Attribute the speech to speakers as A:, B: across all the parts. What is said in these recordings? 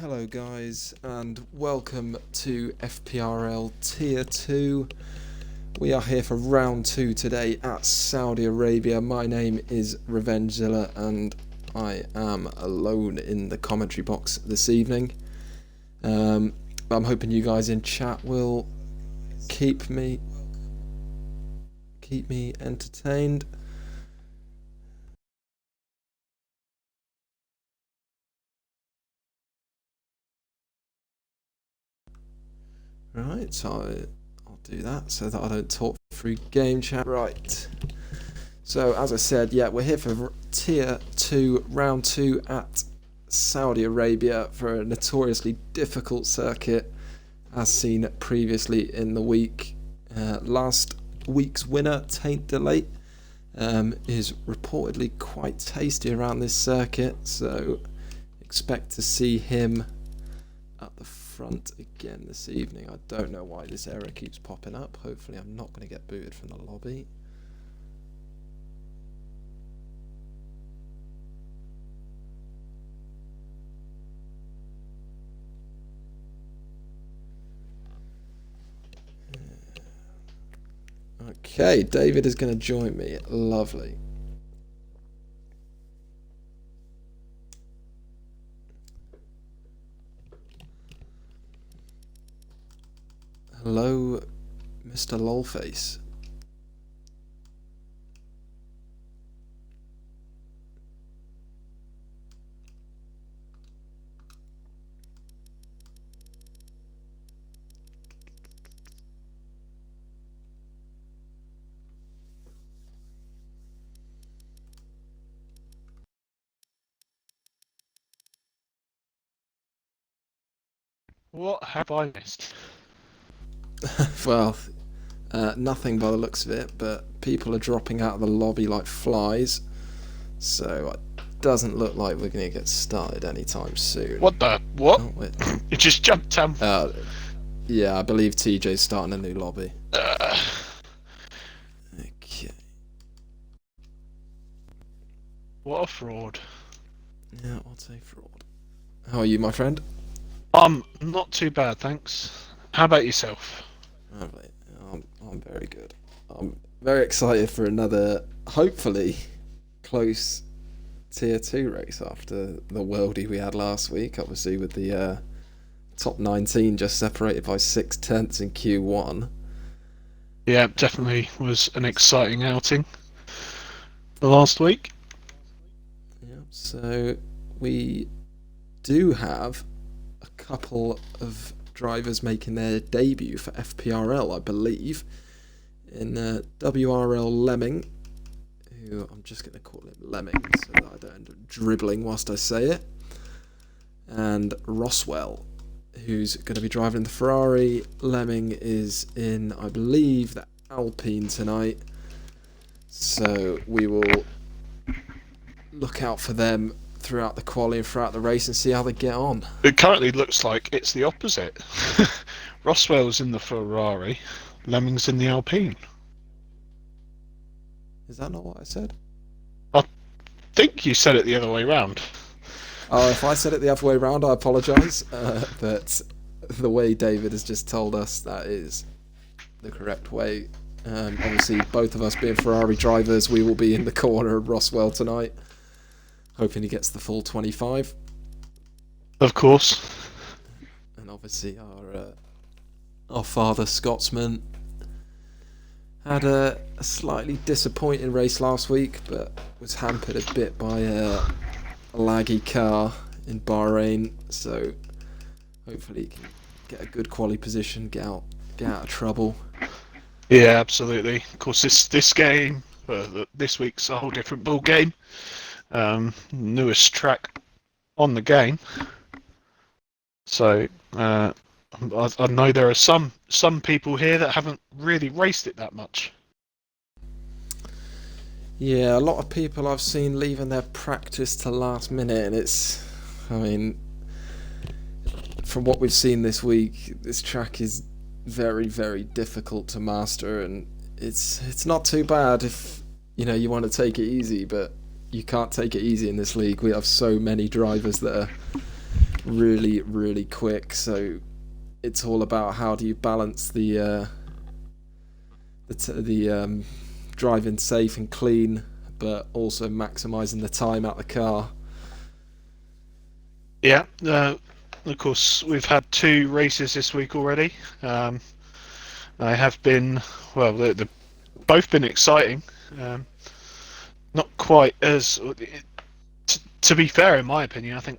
A: Hello guys and welcome to FPRL Tier 2. We are here for round 2 today at Saudi Arabia. My name is Revengezilla and I am alone in the commentary box this evening. I'm hoping you guys in chat will keep me entertained. Right, so I'll do that so that I don't talk through game chat. Right, so as I said, yeah, we're here for Tier 2, Round 2 at Saudi Arabia for a notoriously difficult circuit as seen previously in the week. Last week's winner, Taint Delay, is reportedly quite tasty around this circuit, so expect to see him at the front again this evening. I don't know why this error keeps popping up. Hopefully I'm not going to get booted from the lobby. Okay, David is going to join me. Lovely. Hello, Mr. Lolface.
B: What have I missed?
A: Well, nothing by the looks of it, but people are dropping out of the lobby like flies, so it doesn't look like we're going to get started anytime soon.
B: What the? What?
A: Oh, wait.
B: You just jumped down.
A: Yeah, I believe TJ's starting a new lobby. Okay.
B: What a fraud.
A: Yeah, I'll say fraud. How are you, my friend?
B: Not too bad, thanks. How about yourself?
A: Lovely. I'm very good. I'm very excited for another, hopefully, close Tier 2 race after the worldie we had last week, obviously with the top 19 just separated by 6/10 in Q1.
B: Yeah, definitely was an exciting outing the last week.
A: Yeah, so we do have a couple of drivers making their debut for FPRL, I believe, in WRL Lemming, who I'm just going to call him Lemming so that I don't end up dribbling whilst I say it, and Roswell, who's going to be driving the Ferrari. Lemming is in, I believe, the Alpine tonight, so we will look out for them throughout the quali and throughout the race and see how they get on.
B: It currently looks like it's the opposite. Roswell's in the Ferrari, Lemming's in the Alpine.
A: Is that not what I said?
B: I think you said it the other way round.
A: Oh, if I said it the other way around, I apologise. But the way David has just told us, that is the correct way. Obviously, both of us being Ferrari drivers, we will be in the corner of Roswell tonight, hoping he gets the full 25.
B: Of course.
A: And obviously, our father Scotsman had a slightly disappointing race last week, but was hampered a bit by a laggy car in Bahrain, so hopefully he can get a good quali position, get out of trouble.
B: Yeah, absolutely. Of course, this game, this week's a whole different ball game. Newest track on the game, so I know there are some people here that haven't really raced it that much.
A: Yeah, a lot of people I've seen leaving their practice to last minute, and I mean, from what we've seen this week, this track is very, very difficult to master, and it's not too bad if you want to take it easy, but you can't take it easy in this league. We have so many drivers that are really, really quick. So it's all about how do you balance the driving safe and clean, but also maximising the time out the car.
B: Yeah, of course, we've had 2 races this week already. They have been, well, they've both been exciting. Not quite as, to be fair, in my opinion, I think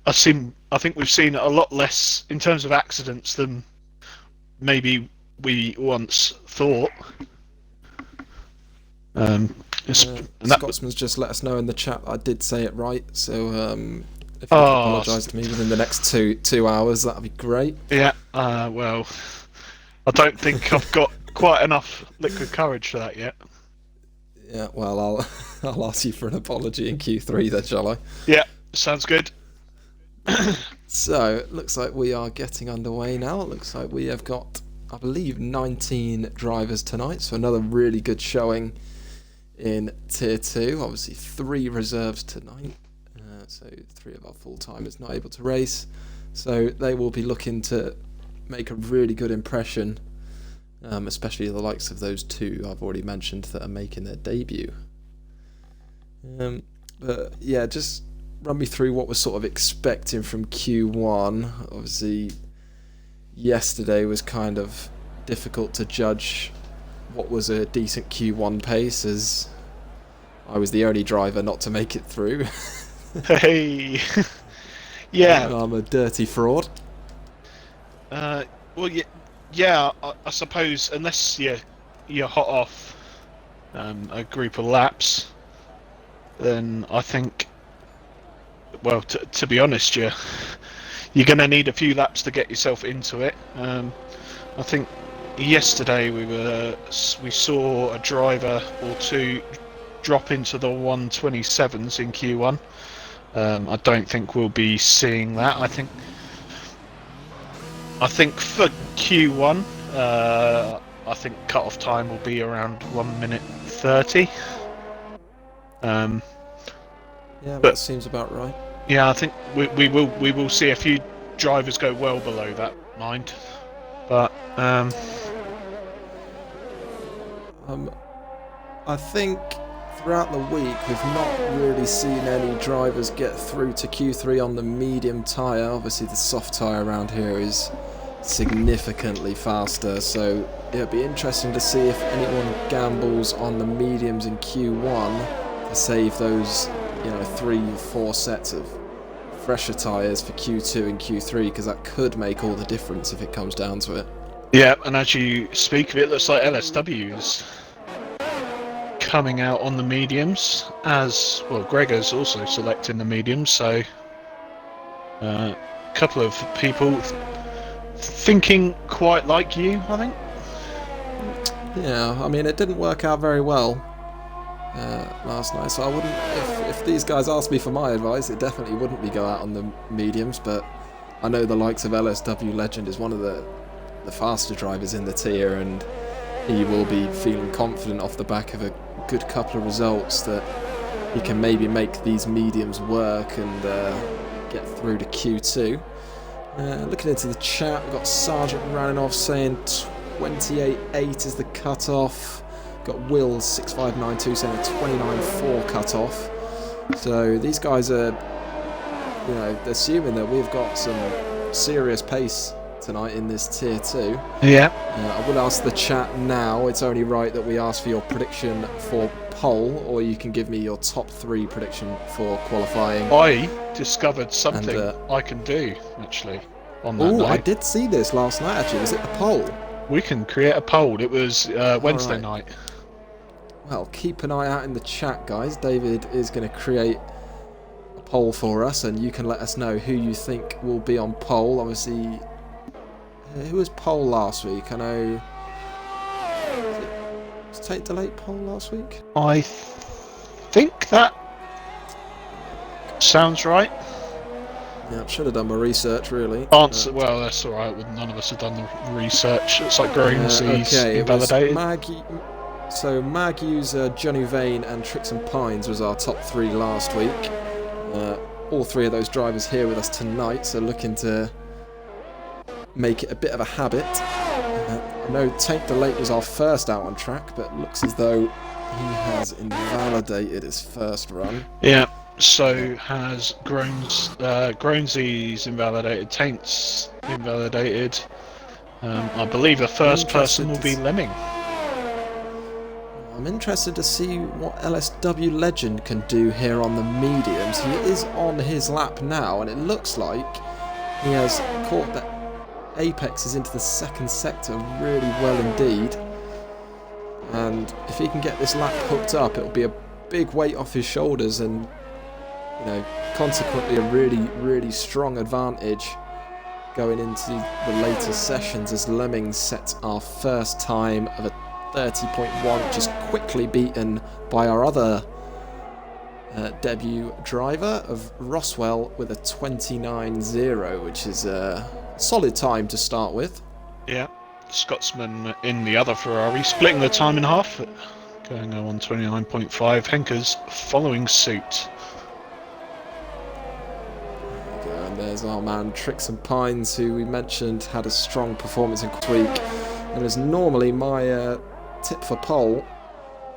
B: I think we've seen a lot less in terms of accidents than maybe we once thought.
A: Scotsman's just let us know in the chat I did say it right, so if you could apologise to me within the next two hours, that'd be great.
B: Yeah, well, I don't think I've got quite enough liquid courage for that yet.
A: Yeah, well, I'll ask you for an apology in Q3 then, shall I?
B: Yeah, sounds good.
A: So, it looks like we are getting underway now. It looks like we have got, I believe, 19 drivers tonight, so another really good showing in Tier 2. Obviously 3 reserves tonight, so 3 of our full-timers not able to race, so they will be looking to make a really good impression, especially the likes of those 2 I've already mentioned that are making their debut. But yeah, just run me through what we're sort of expecting from Q1. Obviously yesterday was kind of difficult to judge what was a decent Q1 pace, as I was the only driver not to make it through.
B: Hey, yeah.
A: I'm a dirty fraud.
B: Well, yeah. I suppose unless you're hot off a group of laps, then I think, well, to be honest, you're going to need a few laps to get yourself into it. I think yesterday we saw a driver or 2 drop into the 127s in Q1. I don't think we'll be seeing that. I think for Q1, I think cut-off time will be around 1 minute 30.
A: Yeah, that seems about right.
B: Yeah, I think we will see a few drivers go well below that, mind. But
A: I think throughout the week we've not really seen any drivers get through to Q3 on the medium tyre. Obviously the soft tyre around here is significantly faster, so it'll be interesting to see if anyone gambles on the mediums in Q1 to save those 3-4 sets of fresher tyres for Q2 and Q3, because that could make all the difference if it comes down to it.
B: Yeah, and as you speak of it, looks like LSW's coming out on the mediums, as well. Gregor's also selecting the mediums, so a couple of people thinking quite like you, I think.
A: Yeah, I mean, it didn't work out very well last night, so I wouldn't, if these guys asked me for my advice, it definitely wouldn't be go out on the mediums, but I know the likes of LSW Legend is one of the faster drivers in the tier, and he will be feeling confident off the back of a good couple of results that he can maybe make these mediums work and get through to Q2. Looking into the chat, we've got Sergeant Raninoff saying 28.8 is the cut-off. Got Will 6592 saying a 29.4 cut-off. So these guys are, assuming that we've got some serious pace tonight in this tier 2.
B: Yeah.
A: I will ask the chat now. It's only right that we ask for your prediction for pole, or you can give me your top 3 prediction for qualifying.
B: I discovered something I can do actually on that night.
A: I did see this last night actually. Was it the poll?
B: We can create a poll. It was Wednesday night.
A: Well, keep an eye out in the chat, guys. David is going to create a poll for us, and you can let us know who you think will be on poll. Obviously, who was poll last week? I know. Was Tate Delate poll last week?
B: I think that sounds right.
A: Yeah, I should have done my research, really.
B: Well, that's all right. None of us have done the research. It's like Greensy's invalidated.
A: Mag user Johnny Vane and Tricks and Pines was our top 3 last week. all three of those drivers here with us tonight, so looking to make it a bit of a habit. I know Tank Delate was our first out on track, but it looks as though he has invalidated his first run.
B: Yeah, so has Groansy's invalidated, Taint's invalidated. I believe the first person will be Lemming.
A: I'm interested to see what LSW Legend can do here on the mediums. He is on his lap now, and it looks like he has caught the apexes into the second sector really well indeed. And if he can get this lap hooked up, it'll be a big weight off his shoulders, and you know, consequently a really strong advantage going into the later sessions as Lemming sets our first time of a 30.1, which is quickly beaten by our other debut driver of Roswell with a 29.0, which is a solid time to start with.
B: Yeah, Scotsman in the other Ferrari, splitting the time in half, going on 29.5. Henker's following suit.
A: There we go, and there's our man Tricks and Pines, who we mentioned had a strong performance in week, and as normally my tip for pole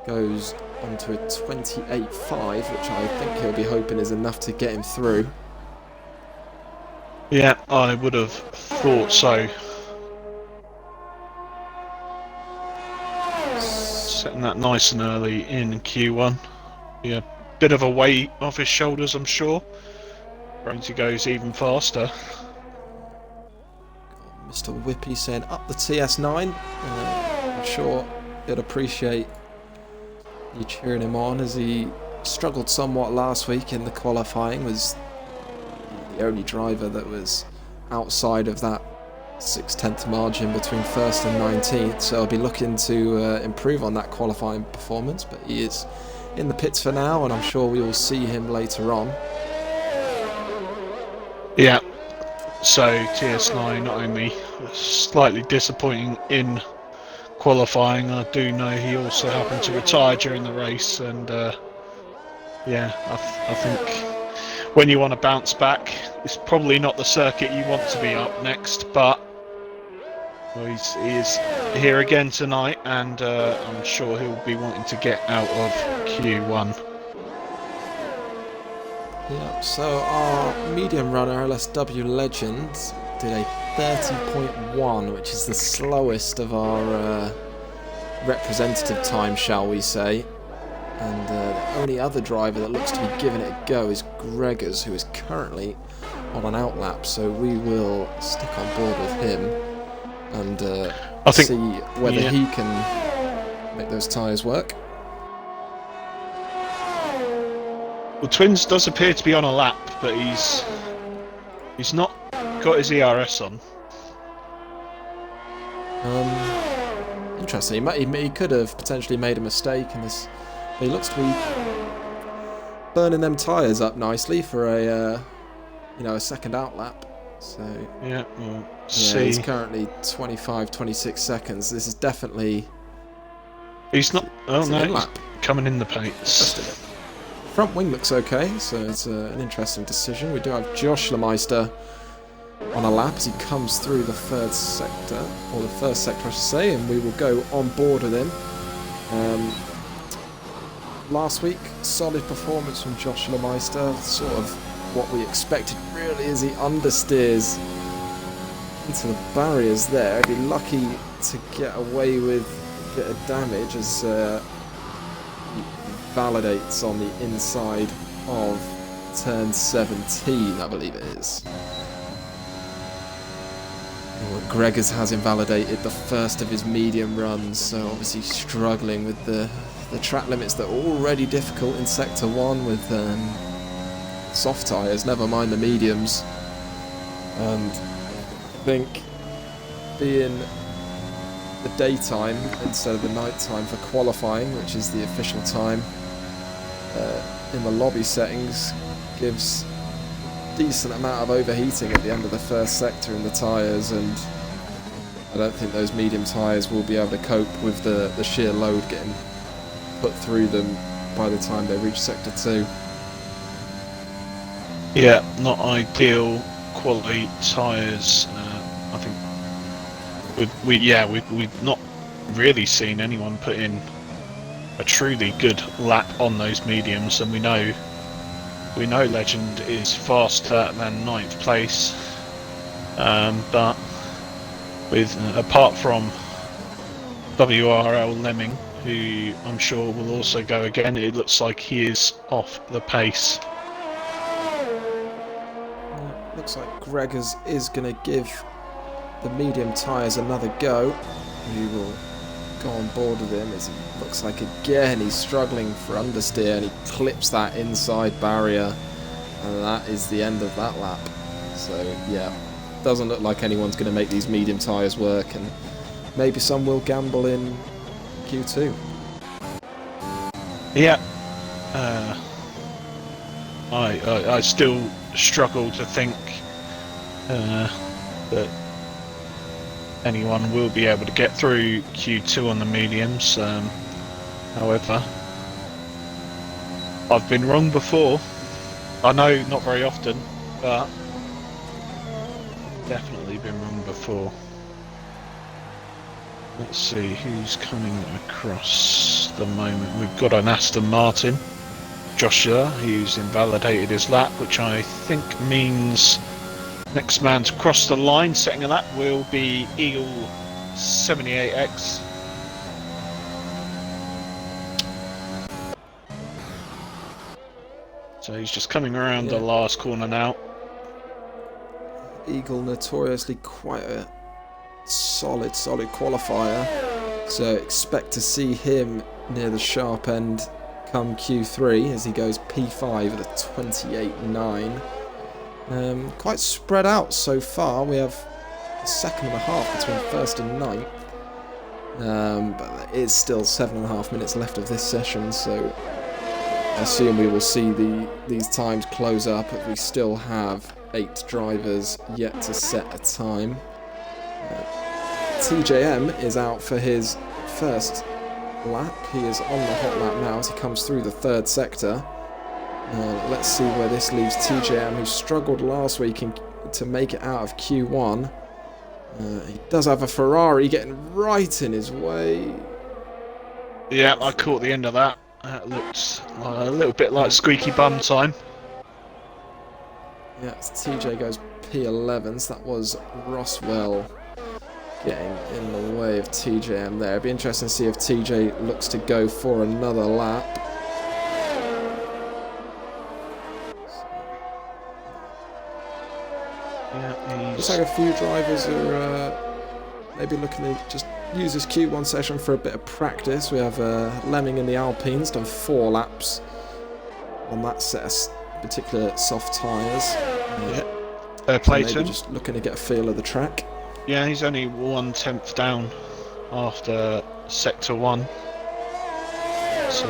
A: goes onto a 28.5, which I think he'll be hoping is enough to get him through.
B: Yeah, I would have thought so. Setting that nice and early in Q1. Yeah, bit of a weight off his shoulders, I'm sure. Ramsey goes even faster.
A: Mr. Whippy saying up the TS9. I'm sure he'd appreciate you cheering him on, as he struggled somewhat last week in the qualifying, was the only driver that was outside of that 6/10 margin between 1st and 19th, so I'll be looking to improve on that qualifying performance, but he is in the pits for now, and I'm sure we will see him later on.
B: Yeah, so TS9 not only slightly disappointing in qualifying, I do know he also happened to retire during the race, and yeah, I think when you want to bounce back, it's probably not the circuit you want to be up next, but well, he is here again tonight, and I'm sure he'll be wanting to get out of Q1.
A: Yeah, so our medium runner, LSW Legend, did a 30.1, which is the slowest of our representative time, shall we say. And the only other driver that looks to be giving it a go is Gregors, who is currently on an outlap, so we will stick on board with him and see whether he can make those tyres work.
B: Well, Twins does appear to be on a lap, but he's not got his ERS on.
A: Interesting. He could have potentially made a mistake in this. He looks to be burning them tyres up nicely for a a second outlap. So
B: yeah, we'll see.
A: He's currently 25-26 seconds. This is definitely.
B: He's not. Oh no, he's coming in the pace.
A: Front wing looks okay, so it's an interesting decision. We do have Josh Meister on a lap as he comes through the third sector, or the first sector I should say, and we will go on board with him. Last week, solid performance from Josh Meister, sort of what we expected really, as he understeers into the barriers there. He'd be lucky to get away with a bit of damage as validates on the inside of turn 17, I believe it is. Well, Gregors has invalidated the first of his medium runs, so obviously struggling with the track limits that are already difficult in Sector 1 with soft tyres, never mind the mediums. And I think being the daytime instead of the night time for qualifying, which is the official time in the lobby settings, gives a decent amount of overheating at the end of the first sector in the tyres, and I don't think those medium tyres will be able to cope with the sheer load getting put through them by the time they reach Sector 2.
B: Yeah, not ideal quality tyres. I think we've not really seen anyone put in a truly good lap on those mediums, and we know Legend is faster than 9th place. But with apart from WRL Lemming, who I'm sure will also go again, it looks like he is off the pace.
A: Looks like Gregors is going to give the medium tyres another go. We will go on board with him as he looks like again he's struggling for understeer, and he clips that inside barrier, and that is the end of that lap. So yeah, doesn't look like anyone's going to make these medium tyres work, and maybe some will gamble in Q2.
B: Yeah, I still struggle to think that anyone will be able to get through Q2 on the mediums. However, I've been wrong before. I know not very often, but definitely been wrong before. Let's see who's coming across the moment. We've got an Aston Martin, Joshua, who's invalidated his lap, which I think means next man to cross the line, setting a lap, will be Eagle 78X. So he's just coming around the last corner now.
A: Eagle notoriously quite a solid qualifier, so expect to see him near the sharp end come Q3 as he goes P5 at a 28.9. Quite spread out so far. We have a second and a half between first and ninth, but there is still 7.5 minutes left of this session, so I assume we will see these times close up, as we still have 8 drivers yet to set a time. TJM is out for his first lap. He is on the hot lap now as he comes through the 3rd sector. Let's see where this leaves TJM, who struggled last week to make it out of Q1. He does have a Ferrari getting right in his way.
B: Yeah, I caught the end of that. That looks a little bit like squeaky bum time.
A: Yeah, TJ goes P11, so that was Roswell getting in the way of TJM there. It'd be interesting to see if TJ looks to go for another lap.
B: Yeah,
A: looks like a few drivers are maybe looking to just use this Q1 session for a bit of practice. We have Lemming in the Alpines, done 4 laps on that set of particular soft tyres.
B: Clayton
A: just looking to get a feel of the track.
B: Yeah, he's only 1/10 down after sector 1. So,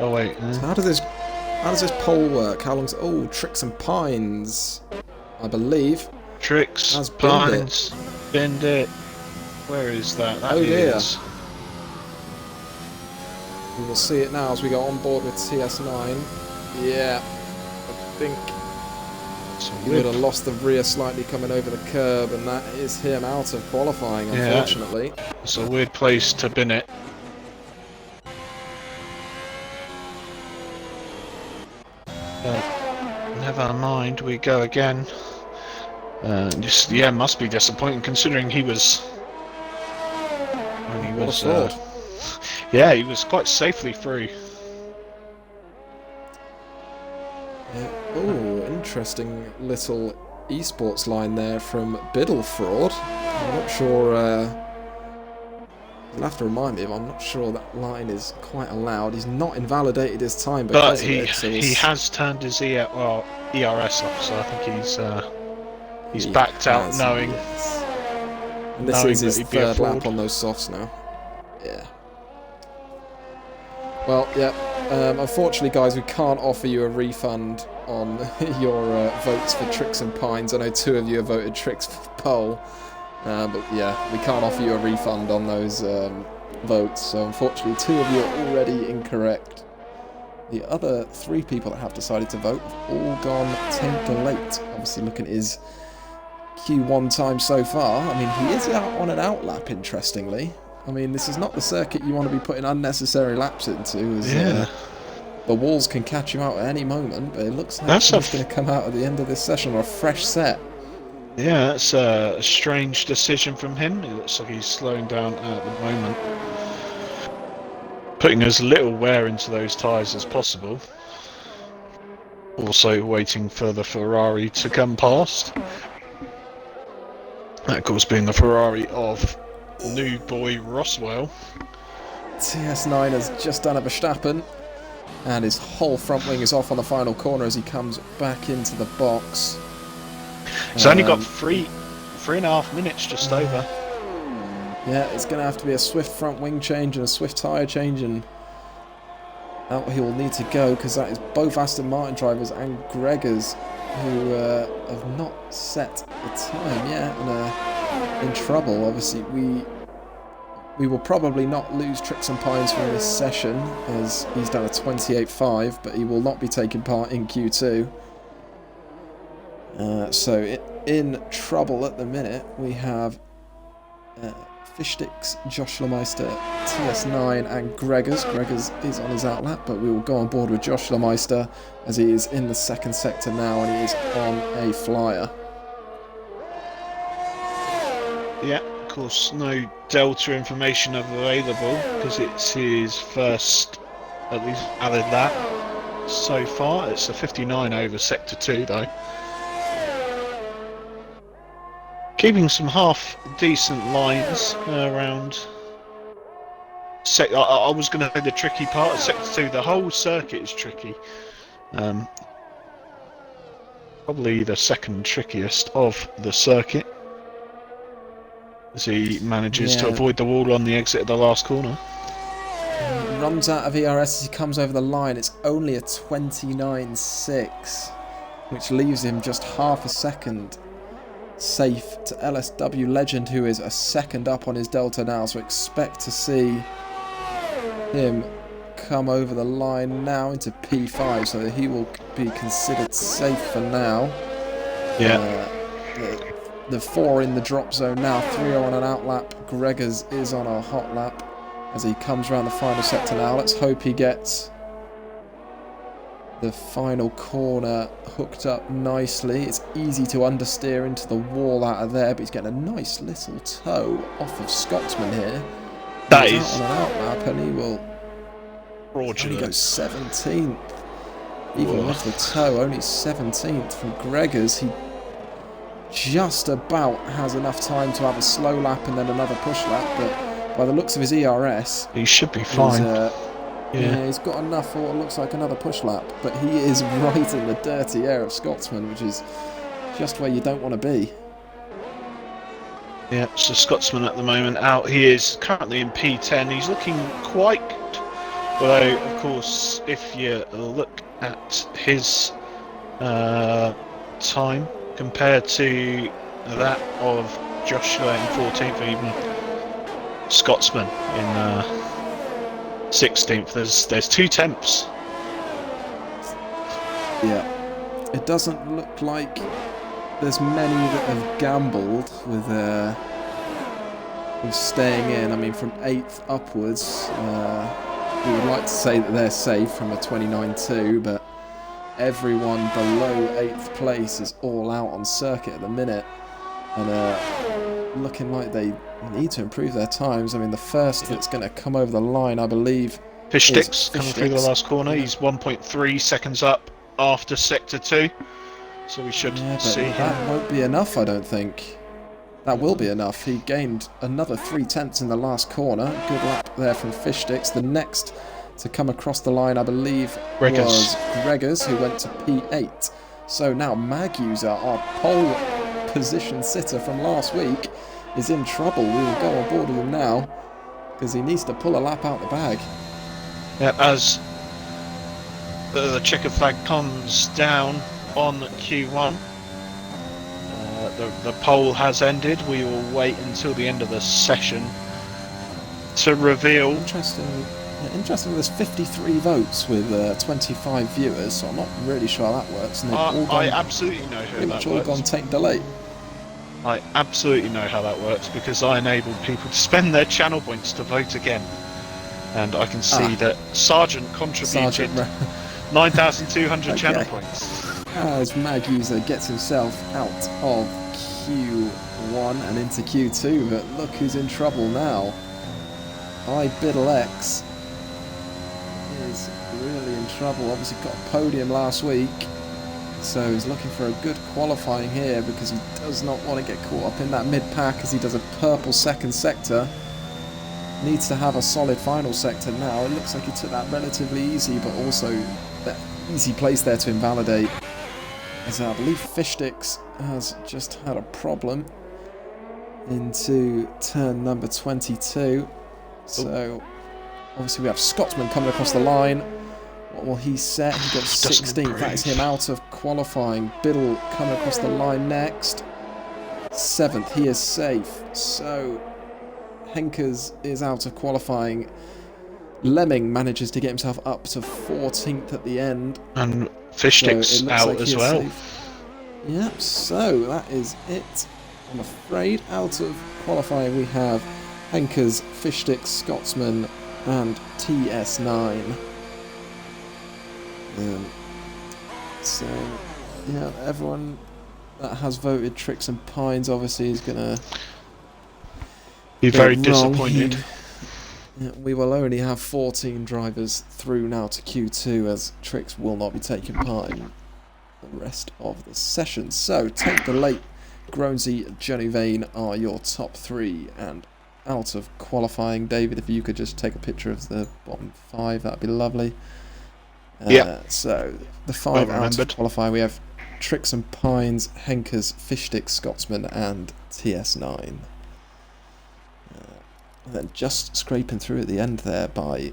B: oh wait.
A: So how does this pole work? How long's Tricks and Pines, I believe.
B: Tricks,
A: has
B: Pines, bend it. Where is that? That is.
A: Dear. We will see it now as we go on board with TS9. Yeah, I think he would have lost the rear slightly coming over the curb, and that is him out of qualifying, unfortunately.
B: Yeah, it's a weird place to bin it. Never mind, we go again. Must be disappointing considering he was. When he was. Yeah, he was quite safely through.
A: Yeah. Oh, interesting little esports line there from Biddle Fraud. I'm not sure. You'll have to remind me. I'm not sure that line is quite allowed. He's not invalidated his time because of it. So
B: he has turned his ERS off, so I think he's backed out, knowing.
A: Yes. And this is his 3rd lap on those softs now. Yeah. Well, yeah. Unfortunately, guys, we can't offer you a refund on your votes for Tricks and Pines. I know 2 of you have voted Tricks for pole, but yeah, we can't offer you a refund on those votes. So unfortunately, 2 of you are already incorrect. The other 3 people that have decided to vote have all gone 10th to late. Obviously, looking at his Q1 time so far, I mean, he is out on an outlap, interestingly. I mean, this is not the circuit you want to be putting unnecessary laps into, as the walls can catch you out at any moment, but it looks like he's going to come out at the end of this session on a fresh set.
B: Yeah, that's a strange decision from him. It looks like he's slowing down at the moment, putting as little wear into those tyres as possible. Also waiting for the Ferrari to come past. That, of course, being the Ferrari of new boy Roswell.
A: TS9 has just done a Verstappen, and his whole front wing is off on the final corner as he comes back into the box.
B: He's only got 3.5 minutes just over.
A: Yeah, it's going to have to be a swift front wing change and a swift tyre change, and out he will need to go, because that is both Aston Martin drivers and Gregor's who have not set the time yet and are in trouble. Obviously, we will probably not lose Tricks and Pines from this session, as he's done a 28.5, but he will not be taking part in Q2. So in trouble at the minute, we have Fishsticks, Josh Meister, TS9 and Gregors. Gregors is on his outlap, but we will go on board with Josh Meister as he is in the second sector now and he is on a flyer.
B: Yeah, of course, no Delta information available because it's his first, at least added that so far. It's a 59 over sector 2 though. Keeping some half decent lines around. I was going to say the tricky part of sector 2. The whole circuit is tricky. Probably the second trickiest of the circuit, as he manages to avoid the wall on the exit of the last corner.
A: Runs out of ERS as he comes over the line. It's only a 29.6, which leaves him just half a second safe to LSW Legend, who is a second up on his Delta now, so expect to see him come over the line now into P5, so that he will be considered safe for now.
B: Yeah.
A: The 4 in the drop zone now, 3 are on an outlap. Gregors is on a hot lap as he comes around the final sector now. Let's hope he gets the final corner hooked up nicely. It's easy to understeer into the wall out of there, but he's getting a nice little toe off of Scotsman here.
B: That
A: he's
B: is
A: out on an outlap, and he will
B: fraudulent.
A: only go 17th. Even with the toe, only 17th from Gregors. He just about has enough time to have a slow lap and then another push lap, but by the looks of his ERS,
B: he should be fine.
A: Yeah, he's got enough for what looks like another push lap, but he is right in the dirty air of Scotsman, which is just where you don't want to be.
B: Yeah, so Scotsman at the moment out. He is currently in P10. He's looking quite good. Although, of course, if you look at his time compared to that of Joshua in 14th, or even Scotsman in 16th, there's 2 temps.
A: Yeah, it doesn't look like there's many that have gambled with staying in. I mean, from 8th upwards, we would like to say that they're safe from a 29.2, but everyone below 8th place is all out on circuit at the minute, and looking like they need to improve their times. I mean, the first that's going to come over the line, I believe,
B: Fishsticks coming through the last corner. He's 1.3 seconds up after sector 2, so we should see him.
A: That won't be enough, I don't think. That will be enough. He gained another 0.3 in the last corner. Good lap there from Fishsticks. The next to come across the line, I believe, was Gregors, who went to P8. So now Maguser, our pole position sitter from last week, is in trouble. We will go on board with him now, because he needs to pull a lap out the bag.
B: Yep, as the checker flag comes down on Q1, the poll has ended. We will wait until the end of the session to reveal.
A: Interesting. Yeah, interesting, there's 53 votes with 25 viewers, so I'm not really sure how that works. And they've all gone,
B: I absolutely know how
A: pretty much
B: that
A: all
B: works.
A: gone take delete.
B: I absolutely know how that works because I enabled people to spend their channel points to vote again. And I can see that Sergeant contributed 9,200 channel points.
A: As Mag User gets himself out of Q1 and into Q2, but look who's in trouble now. X is really in trouble. Obviously got a podium last week, so he's looking for a good qualifying here because he does not want to get caught up in that mid-pack as he does a purple second sector. Needs to have a solid final sector now. It looks like he took that relatively easy, but also that easy place there to invalidate. As I believe Fishsticks has just had a problem into turn number 22. So obviously we have Scotsman coming across the line. What will he set? He got 16th. That is him out of qualifying. Biddle coming across the line next. 7th. He is safe. So Henkers is out of qualifying. Lemming manages to get himself up to 14th at the end.
B: And Fishsticks
A: so
B: out as well.
A: Safe. Yep, so that is it. I'm afraid out of qualifying we have Henkers, Fishsticks, Scotsman and TS9. So, yeah, everyone that has voted Tricks and Pines obviously is going to
B: be very disappointed.
A: We will only have 14 drivers through now to Q2 as Tricks will not be taking part in the rest of the session. So, Take the Late, Groansy, Johnny Vane are your top 3, and out of qualifying, David, if you could just take a picture of the bottom 5, that'd be lovely. So the 5 out of qualifying, we have Tricks and Pines, Henkers, Fishsticks, Scotsman and TS9. And then just scraping through at the end there by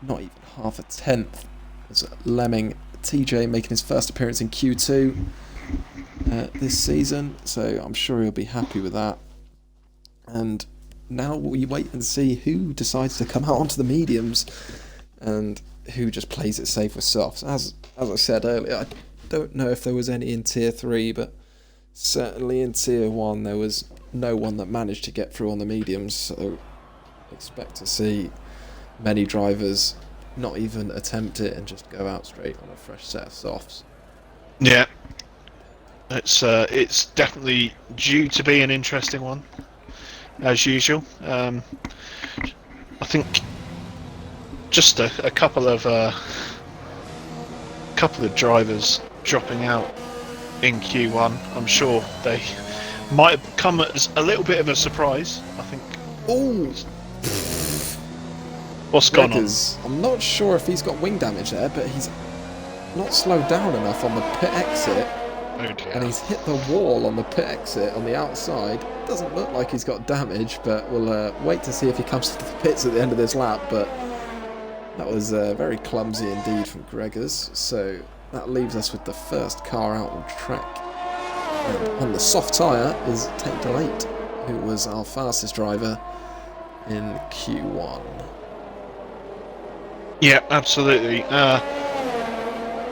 A: not even half a tenth was Lemming, TJ making his first appearance in Q2 this season, so I'm sure he'll be happy with that. And now we wait and see who decides to come out onto the mediums and who just plays it safe with softs. As I said earlier, I don't know if there was any in Tier 3, but certainly in Tier 1 there was no one that managed to get through on the mediums, so expect to see many drivers not even attempt it and just go out straight on a fresh set of softs.
B: Yeah, it's definitely due to be an interesting one, as usual. I think just a couple of drivers dropping out in Q1. I'm sure they might have come as a little bit of a surprise. I think.
A: Oh,
B: what's gone on?
A: I'm not sure if he's got wing damage there, but he's not slowed down enough on the pit exit.
B: Oh dear.
A: And he's hit the wall on the pit exit on the outside. Doesn't look like he's got damage, but we'll wait to see if he comes to the pits at the end of this lap. But that was very clumsy indeed from Gregors. So that leaves us with the first car out on track. And on the soft tyre is Take the Late, who was our fastest driver in Q1.
B: Yeah, absolutely. I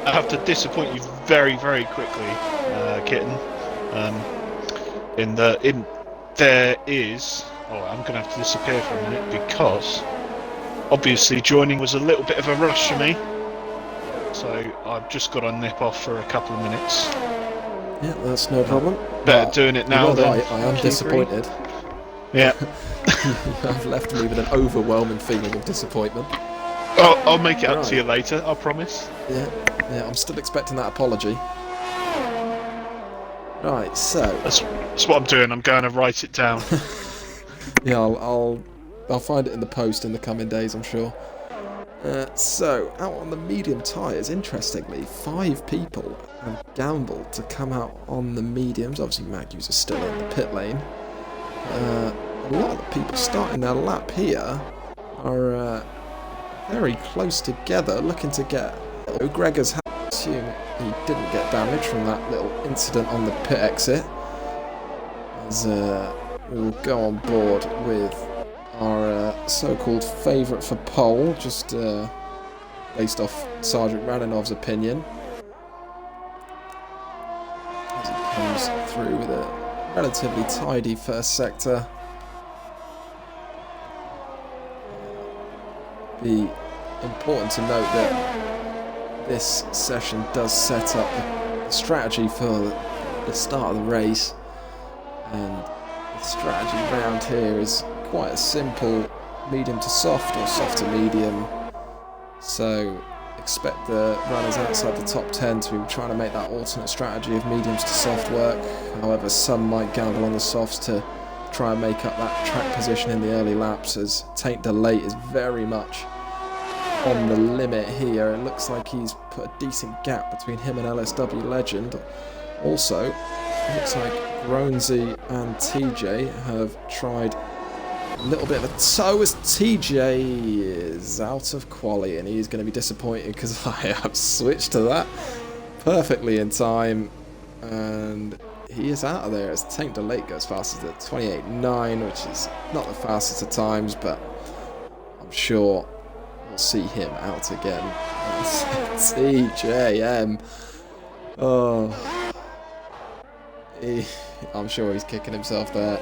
B: have to disappoint you very, very quickly, Kitten. There is. Oh, I'm going to have to disappear for a minute because obviously joining was a little bit of a rush for me. So I've just got to nip off for a couple of minutes.
A: Yeah, that's no problem.
B: Better doing it now than
A: right, I am disappointed.
B: Yeah.
A: I've left me with an overwhelming feeling of disappointment.
B: I'll make it up to you later, I promise.
A: Yeah, I'm still expecting that apology. Right, so
B: that's what I'm doing. I'm going to write it down.
A: Yeah, I'll find it in the post in the coming days, I'm sure. So out on the medium tyres, interestingly, 5 people have gambled to come out on the mediums. Obviously, Magnus is still in the pit lane. A lot of the people starting their lap here are very close together, looking to get. Gregors has assumed he didn't get damage from that little incident on the pit exit. As we'll go on board with our so-called favourite for pole, just based off Sergeant Raninov's opinion. As he comes through with a relatively tidy first sector. Be important to note that this session does set up the strategy for the start of the race, and the strategy round here is quite a simple medium to soft or soft to medium, so expect the runners outside the top 10 to be trying to make that alternate strategy of mediums to soft work. However, some might gamble on the softs to try and make up that track position in the early laps, as Taint Delate is very much on the limit here. It looks like he's put a decent gap between him and LSW Legend. Also, it looks like Groansy and TJ have tried a little bit of a toe, as TJ is out of quali, and he's going to be disappointed because I have switched to that perfectly in time, and he is out of there as Taint Delate goes fastest at 28.9, which is not the fastest of times, but I'm sure we'll see him out again. TJM. Oh. I'm sure he's kicking himself there.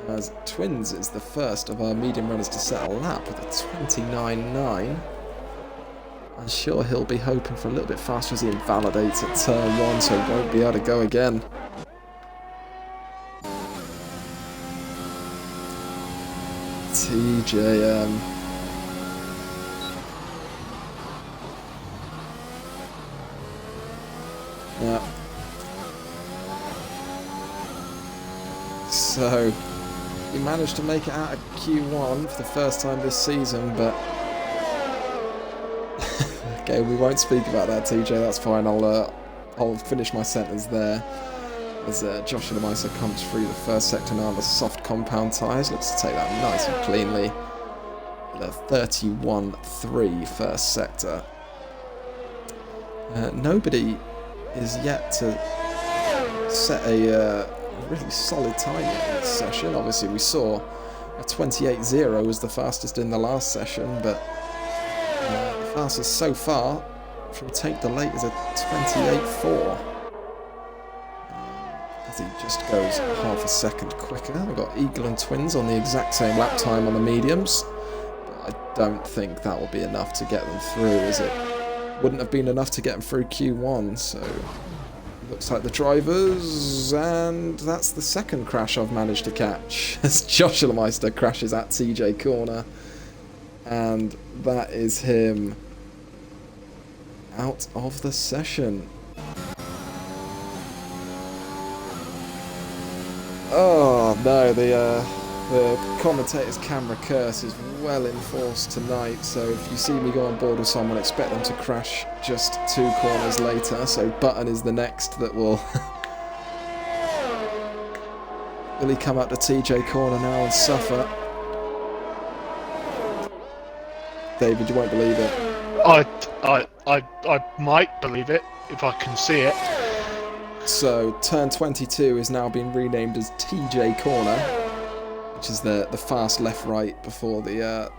A: As Twins is the first of our medium runners to set a lap with a 29.9. I'm sure he'll be hoping for a little bit faster as he invalidates at turn 1, so he won't be able to go again. TJM. Yeah. So he managed to make it out of Q1 for the first time this season, but okay, we won't speak about that, TJ. That's fine. I'll finish my sentence there. As Joshua Meister comes through the first sector now on the soft compound tyres, looks to take that nice and cleanly. The 31.3 first sector. Nobody is yet to set a really solid time yet in this session. Obviously, we saw a 28.0 was the fastest in the last session, but the fastest so far from Taint Delate is a 28.4. As he just goes half a second quicker. We've got Eagle and Twins on the exact same lap time on the mediums, but I don't think that will be enough to get them through, as it wouldn't have been enough to get them through Q1, so looks like the drivers, and that's the second crash I've managed to catch as Joshua Meister crashes at TJ corner, and that is him out of the session. Oh no, the commentator's camera curse is well enforced tonight, so if you see me go on board with someone, expect them to crash just 2 corners later. So Button is the next that will will he come up to TJ corner now and suffer? David, you won't believe it.
B: I might believe it if I can see it.
A: So turn 22 is now being renamed as TJ corner, which is the fast left-right before the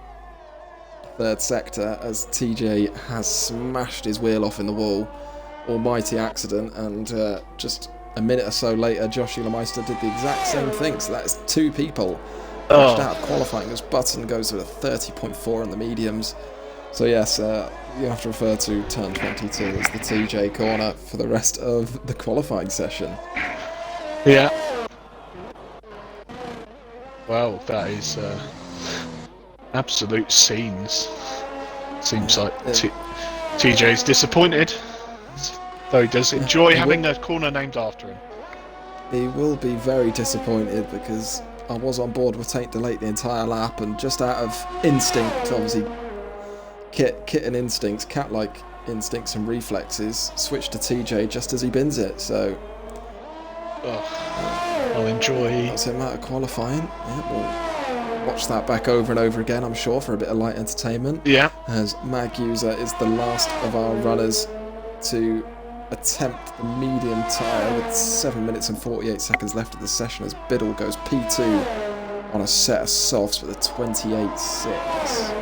A: third sector, as TJ has smashed his wheel off in the wall. Almighty accident, and just a minute or so later, Joshua Meister did the exact same thing. So that is 2 people crashed out of qualifying, as Button goes with a 30.4 on the mediums. So yes, you have to refer to turn 22 as the TJ corner for the rest of the qualifying session.
B: Yeah. Well, that is absolute scenes. Seems like TJ's disappointed, though he does enjoy having a corner named after him.
A: He will be very disappointed, because I was on board with Taint Delate the entire lap, and just out of instinct, obviously kitten instincts, cat-like instincts and reflexes, switched to TJ just as he bins it, so
B: I'll enjoy.
A: That's him out of qualifying. Yeah, we'll watch that back over and over again, I'm sure, for a bit of light entertainment.
B: Yeah.
A: As Mag User is the last of our runners to attempt the medium tyre with 7 minutes and 48 seconds left of the session, as Biddle goes P2 on a set of softs with a 28.6.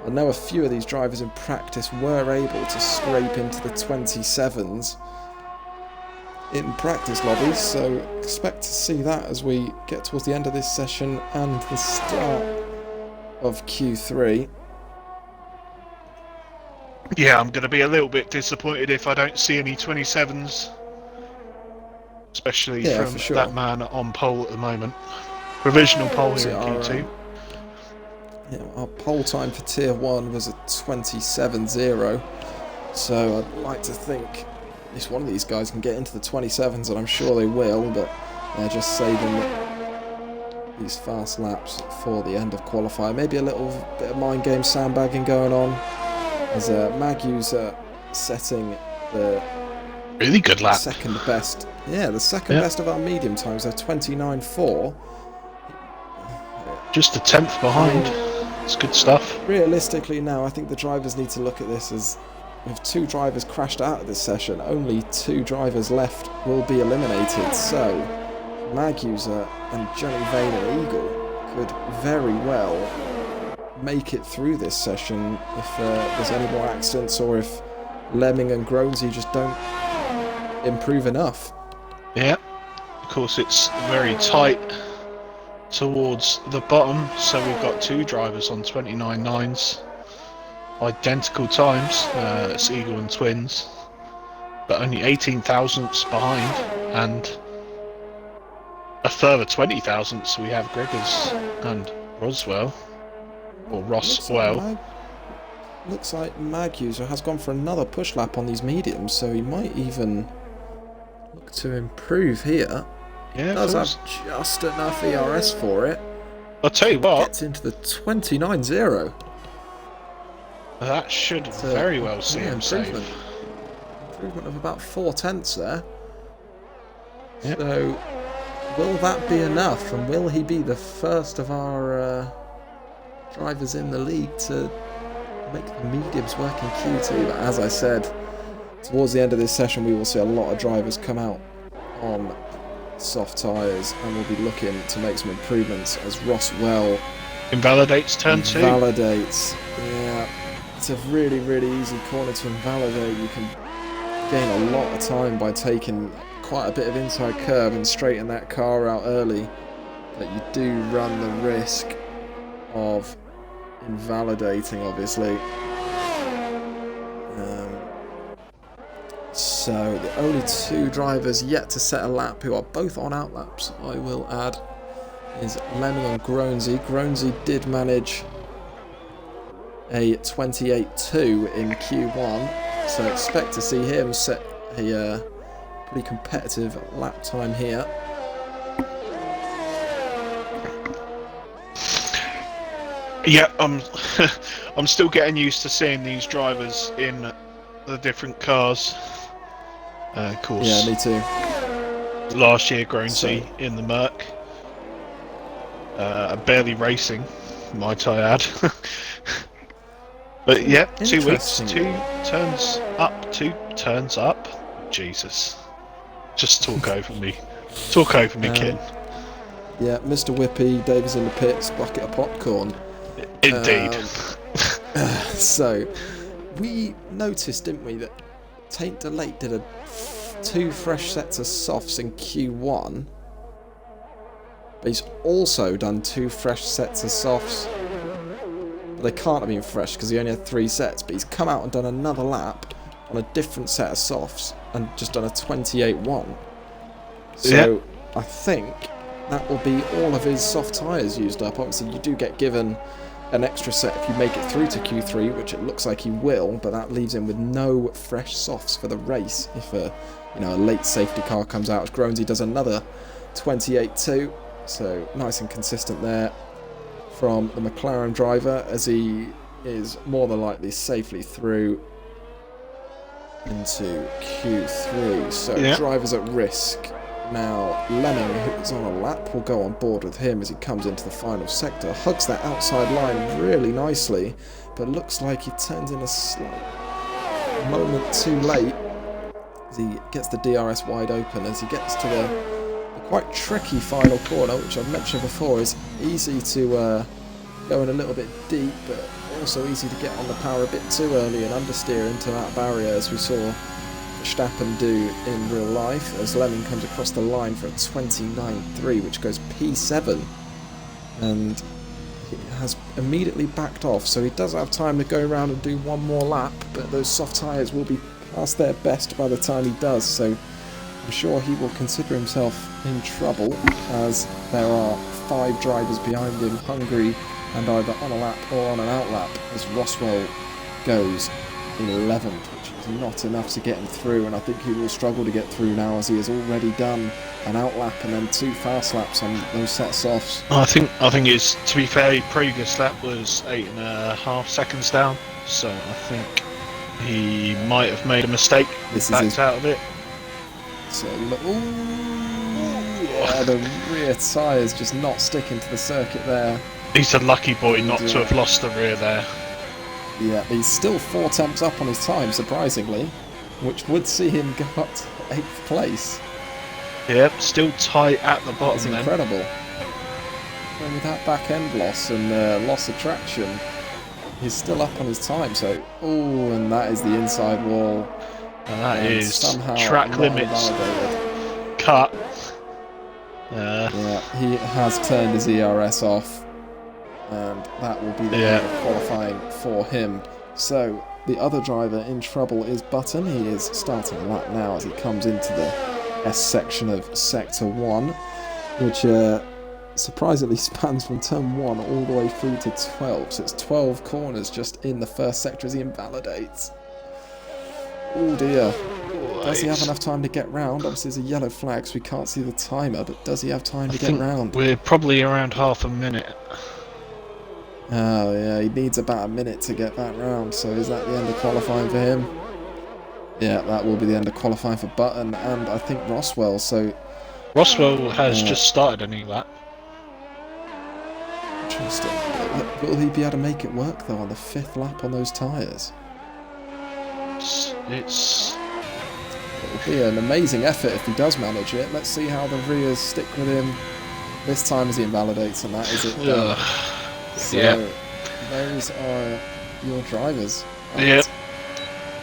A: I know a few of these drivers in practice were able to scrape into the 27s in practice lobbies, so expect to see that as we get towards the end of this session and the start of Q3.
B: Yeah, I'm going to be a little bit disappointed if I don't see any 27s, especially from that man on pole at the moment. Provisional pole here in Q2.
A: Our pole time for Tier 1 was a 27.0, so I'd like to think at least one of these guys can get into the 27s, and I'm sure they will, but they're just saving these fast laps for the end of qualifier. Maybe a little bit of mind game sandbagging going on, as Magyu's setting the
B: really good lap.
A: Second best. Yeah, the second best of our medium times. They're 29.4.
B: Just a 10th behind. It's good stuff.
A: Realistically now, I think the drivers need to look at this as, with 2 drivers crashed out of this session, only 2 drivers left will be eliminated. So, Magusa and Johnny Vane and Eagle could very well make it through this session if there's any more accidents, or if Lemming and Groansy just don't improve enough.
B: Yeah, of course it's very tight towards the bottom, so we've got 2 drivers on 29.9s, identical times, it's Eagle and Twins, but only 18 thousandths behind, and a further 20 thousandths we have Griggers and Roswell. Or Roswell.
A: Looks like Magusa has gone for another push lap on these mediums, so he might even look to improve here.
B: Yeah,
A: does have just enough ERS for it.
B: I'll tell you what.
A: Gets into the 29.0.
B: That should very well see him
A: improvement.
B: save.
A: Improvement of about 4 tenths there.
B: Yep.
A: So, will that be enough? And will he be the first of our drivers in the league to make the mediums work in Q2? But as I said, towards the end of this session we will see a lot of drivers come out on soft tyres, and we'll be looking to make some improvements as Roswell
B: invalidates turn 2.
A: Invalidates. Yeah, it's a really, really easy corner to invalidate. You can gain a lot of time by taking quite a bit of inside curve and straighten that car out early, but you do run the risk of invalidating, obviously. So the only 2 drivers yet to set a lap who are both on outlaps, I will add, is Lemming and Groansy. Groansy did manage a 28.2 in Q1, so expect to see him set a pretty competitive lap time here.
B: Yeah, I'm still getting used to seeing these drivers in the different cars. Of course.
A: Yeah, me too.
B: Last year, Groansy in the Merc, barely racing, might I add. But yeah, 2 weeks, 2 turns up. Jesus, just talk over me, kid.
A: Yeah, Mr. Whippy, Davis in the pits, bucket of popcorn.
B: Indeed.
A: So, we noticed, didn't we, that Taint Delate did 2 fresh sets of softs in Q1, but he's also done 2 fresh sets of softs. But they can't have been fresh because he only had 3 sets, but he's come out and done another lap on a different set of softs and just done a 28.1. So, yeah. I think that will be all of his soft tyres used up. Obviously, you do get given an extra set if you make it through to Q3, which it looks like he will, but that leaves him with no fresh softs for the race if a late safety car comes out. Groansy does another 28.2, so nice and consistent there from the McLaren driver, as he is more than likely safely through into Q3. So drivers at risk. Now, Lemming, who's on a lap, will go on board with him as he comes into the final sector. Hugs that outside line really nicely, but looks like he turns in a slight moment too late as he gets the DRS wide open. As he gets to the quite tricky final corner, which I've mentioned before, is easy to go in a little bit deep, but also easy to get on the power a bit too early and understeer into that barrier, as we saw Verstappen do in real life, as Lemming comes across the line for a 29.3, which goes P7, and he has immediately backed off, so he does have time to go around and do one more lap, but those soft tyres will be past their best by the time he does, so I'm sure he will consider himself in trouble, as there are 5 drivers behind him, hungry and either on a lap or on an outlap, as Roswell goes 11th, which is not enough to get him through, and I think he will struggle to get through now, as he has already done an outlap and then 2 fast laps on those set softs.
B: I think it's, to be fair, previous lap was 8.5 seconds down, so I think he might have made a mistake. Backed out of it.
A: So, yeah, the rear tyres just not sticking to the circuit there.
B: He's a lucky boy not to have lost the rear there.
A: Yeah, he's still 4 tenths up on his time, surprisingly, which would see him go up to 8th place.
B: Yep, still tight at the bottom.
A: That's incredible. And with that back end loss and loss of traction, he's still up on his time. So, and that is the inside wall.
B: And that is track limits cut.
A: Yeah, he has turned his ERS off, and that will be the end of qualifying for him. So the other driver in trouble is Button. He is starting a lap now as he comes into the S section of Sector 1, which surprisingly spans from turn 1 all the way through to 12. So it's 12 corners just in the first sector as he invalidates. Oh dear. Does he have enough time to get round? Obviously there's a yellow flag, so we can't see the timer, but does he have time to get round?
B: We're probably around half a minute.
A: Oh yeah, he needs about a minute to get that round, so is that the end of qualifying for him? Yeah, that will be the end of qualifying for Button, and I think Roswell, so...
B: Roswell has just started a new lap.
A: Interesting. Will he be able to make it work, though, on the 5th lap on those tyres? It'll be an amazing effort if he does manage it. Let's see how the rears stick with him this time as he invalidates, and that is it done. So, those are your drivers.
B: Yep.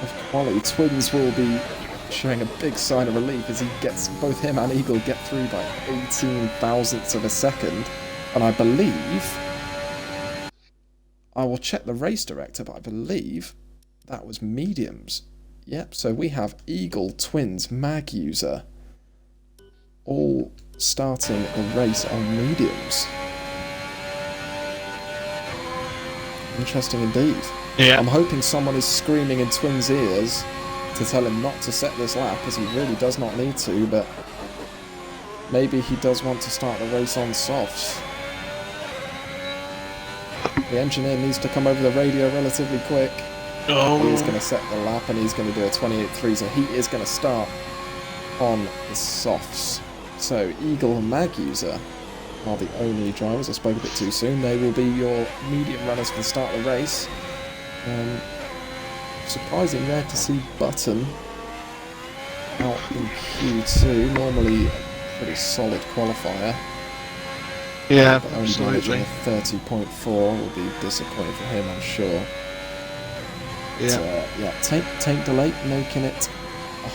A: Of quality. Twins will be showing a big sign of relief as he gets, both him and Eagle get through by 18 thousandths of a second. And I believe, I will check the race director, but I believe that was mediums. Yep, so we have Eagle, Twins, Mag User, all starting the race on mediums. Interesting indeed.
B: Yeah.
A: I'm hoping someone is screaming in Twins' ears to tell him not to set this lap, as he really does not need to, but maybe he does want to start the race on softs. The engineer needs to come over the radio relatively quick. He's going to set the lap and he's going to do a 28.3, so he is going to start on the softs. So Eagle and Mag User are the only drivers. I spoke a bit too soon. They will be your medium runners for the start of the race. Surprising there to see Button out in Q2. Normally a pretty solid qualifier.
B: Yeah,
A: but only managing a 30.4 will be disappointing for him, I'm sure.
B: Yeah.
A: Tank delay making it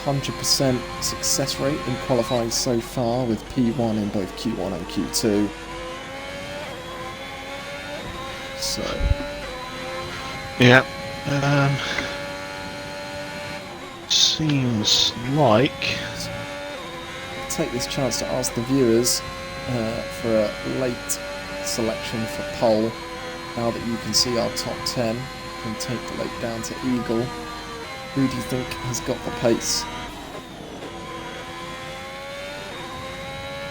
A: 100% success rate in qualifying so far, with P1 in both Q1 and Q2. So,
B: yeah, seems like.
A: Take this chance to ask the viewers for a late selection for pole. Now that you can see our top 10. From Tank delay down to Eagle, who do you think has got the pace?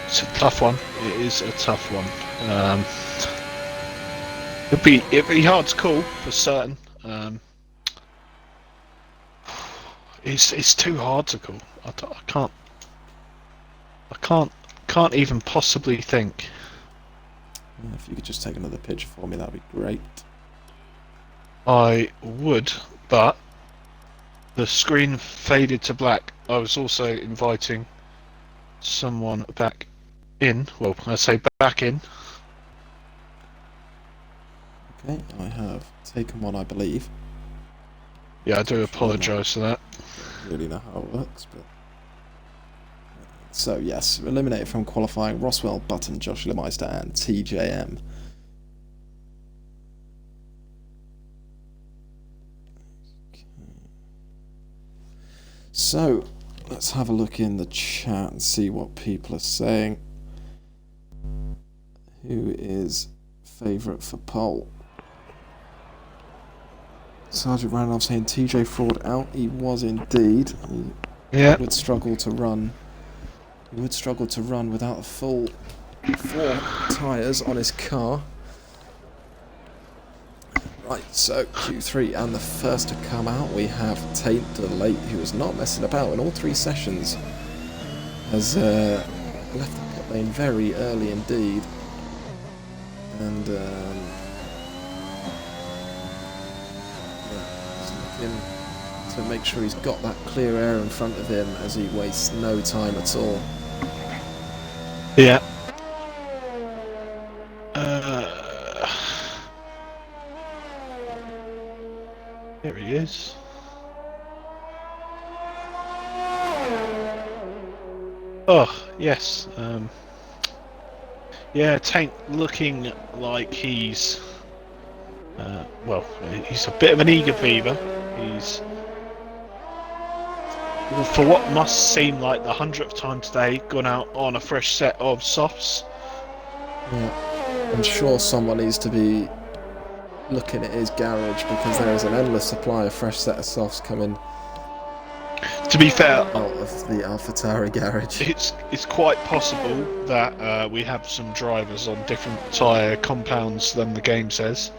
B: It's a tough one. It is a tough one. It'd be hard to call for certain. It's too hard to call. I can't even possibly think.
A: If you could just take another picture for me, that'd be great.
B: I would, but the screen faded to black. I was also inviting someone back in. Well, I say back in.
A: Okay, I have taken one, I believe.
B: Yeah, I do apologise for that.
A: Don't really know how it works, but... So, yes, eliminated from qualifying Roswell, Button, Joshua Meister, and TJM. Okay. So, let's have a look in the chat and see what people are saying. Who is favourite for pole? Sergeant Randolph saying TJ Fraud out. He was indeed. He would struggle to run. He would struggle to run without a full 4 tyres on his car. Right, so Q3, and the first to come out we have Tate Delate, who is not messing about in all 3 sessions. Has left the pit lane very early indeed. And he's looking to make sure he's got that clear air in front of him as he wastes no time at all.
B: Yeah. There he is. Oh, yes. Yeah, Tank looking like he's... well, he's a bit of an eager beaver. He's... for what must seem like the 100th time today, gone out on a fresh set of softs.
A: Yeah, I'm sure someone needs to be looking at his garage because there is an endless supply of fresh set of softs coming.
B: To be fair,
A: out of the AlphaTauri garage,
B: it's quite possible that we have some drivers on different tyre compounds than the game says.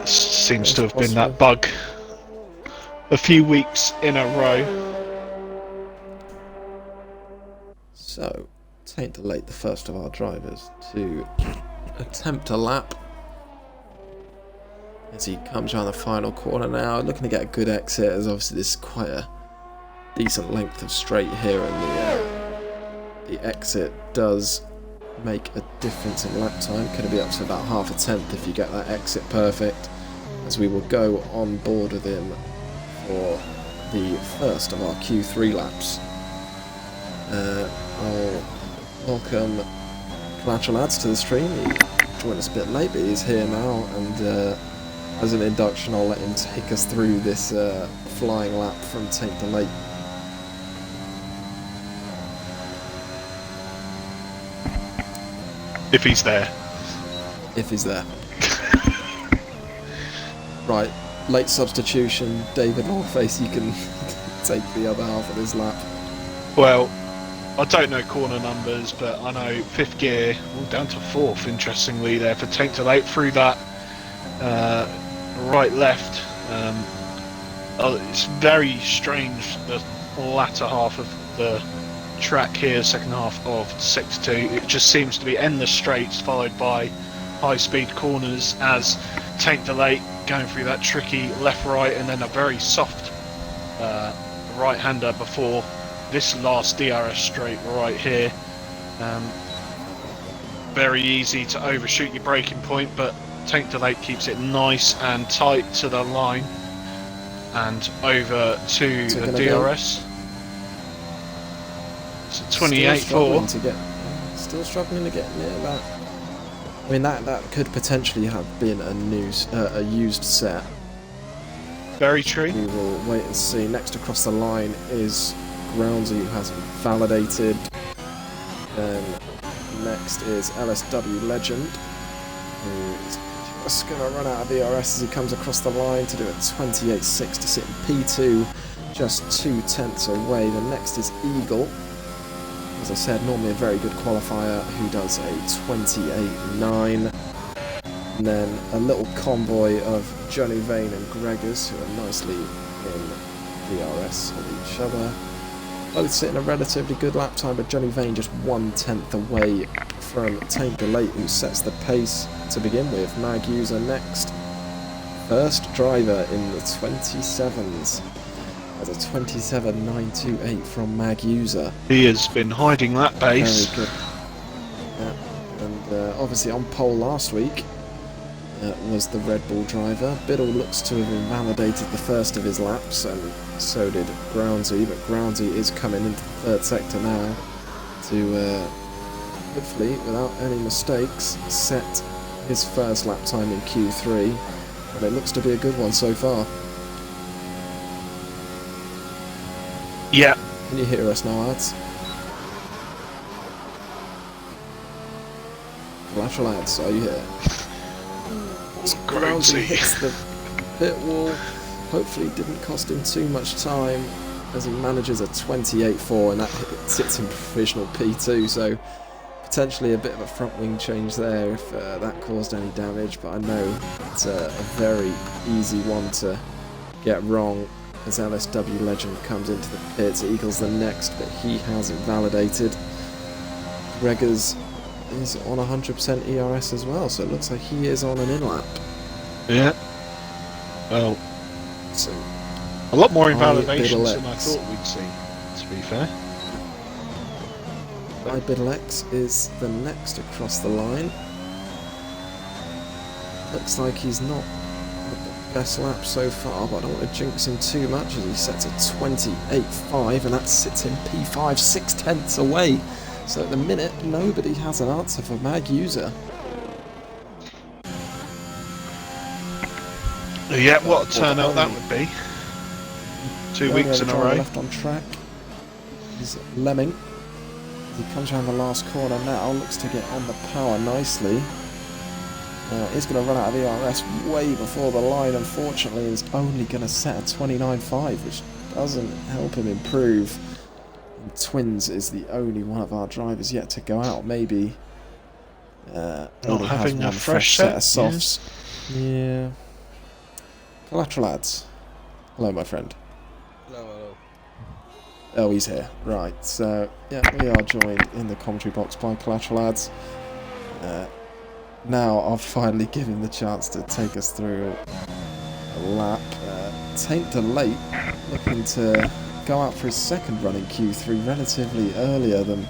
B: Seems to have been that bug a few weeks in a row.
A: So, Tate Delate, the first of our drivers, to attempt a lap as he comes around the final corner now, looking to get a good exit, as obviously this is quite a decent length of straight here, and the exit does make a difference in lap time. Could be up to about half a tenth if you get that exit perfect, as we will go on board with him for the first of our Q3 laps. I'll welcome Collateral Lads to the stream. He joined us a bit late, but he's here now, and as an induction I'll let him take us through this flying lap from Tate Delate.
B: If he's there.
A: If he's there. Right, late substitution, David Longface, you can take the other half of this lap.
B: Well, I don't know corner numbers, but I know 5th gear, down to 4th, interestingly, there for Tate Delate through that right-left. It's very strange, the latter half of the track here, second half of 6-2. It just seems to be endless straights followed by high-speed corners as Tate Delate going through that tricky left-right and then a very soft right-hander before this last DRS straight right here. Very easy to overshoot your braking point, but Tate Delate keeps it nice and tight to the line and over to the DRS. So 28.4.
A: Still struggling to get near that. I mean, that could potentially have been a used set.
B: Very true.
A: We will wait and see. Next across the line is Groundsy, who hasn't validated. Then next is LSW Legend, who is just going to run out of DRS as he comes across the line to do a 28.6 to sit in P2, just 2/10 away. The next is Eagle. As I said, normally a very good qualifier, who does a 28.9. And then a little convoy of Johnny Vane and Gregors, who are nicely in DRS of each other. Both sitting a relatively good lap time, but Johnny Vane just 1/10 away from Tate Delate, who sets the pace to begin with. Mag user next. First driver in the 27s. There's a 27.928 from Mag User.
B: He has been hiding that pace.
A: Very good. Yeah. And obviously on pole last week was the Red Bull driver. Biddle looks to have invalidated the first of his laps, and so did Groundsy, but Groundsy is coming into the third sector now to hopefully, without any mistakes, set his first lap time in Q3, and it looks to be a good one so far.
B: Yeah.
A: Can you hear us now, lads? Collateral lads, are you here? Groundsy hits the pit wall. Hopefully didn't cost him too much time as he manages a 28.4, and that sits in provisional P2, so potentially a bit of a front wing change there if that caused any damage, but I know it's a very easy one to get wrong as LSW Legend comes into the pits. Eagles the next, but he has invalidated. Gregors is on 100% ERS as well, so it looks like he is on an in-lap.
B: Yeah. Well,
A: So
B: a lot more invalidations than I thought we'd see, to be fair.
A: Ibiddlex is the next across the line. Looks like he's not had the best lap so far, but I don't want to jinx him too much as he sets a 28.5, and that sits in P5, 6/10 away. So at the minute, nobody has an answer for Mag User.
B: Yeah, what a turnout that would be. 2 weeks in a row.
A: Left on track is Lemming. As he comes around the last corner now, looks to get on the power nicely. He's going to run out of ERS way before the line, unfortunately. He's only going to set a 29.5, which doesn't help him improve. And Twins is the only one of our drivers yet to go out. Maybe
B: not
A: only
B: having
A: has
B: a
A: one
B: fresh
A: set of
B: set,
A: softs. Yeah. Collateral lads. Hello, my friend.
C: Hello.
A: Oh, he's here. Right, so, yeah, we are joined in the commentary box by Collateral lads. Now I'll finally give him the chance to take us through a lap. Taint Delate looking to go out for his second run in Q3 relatively earlier than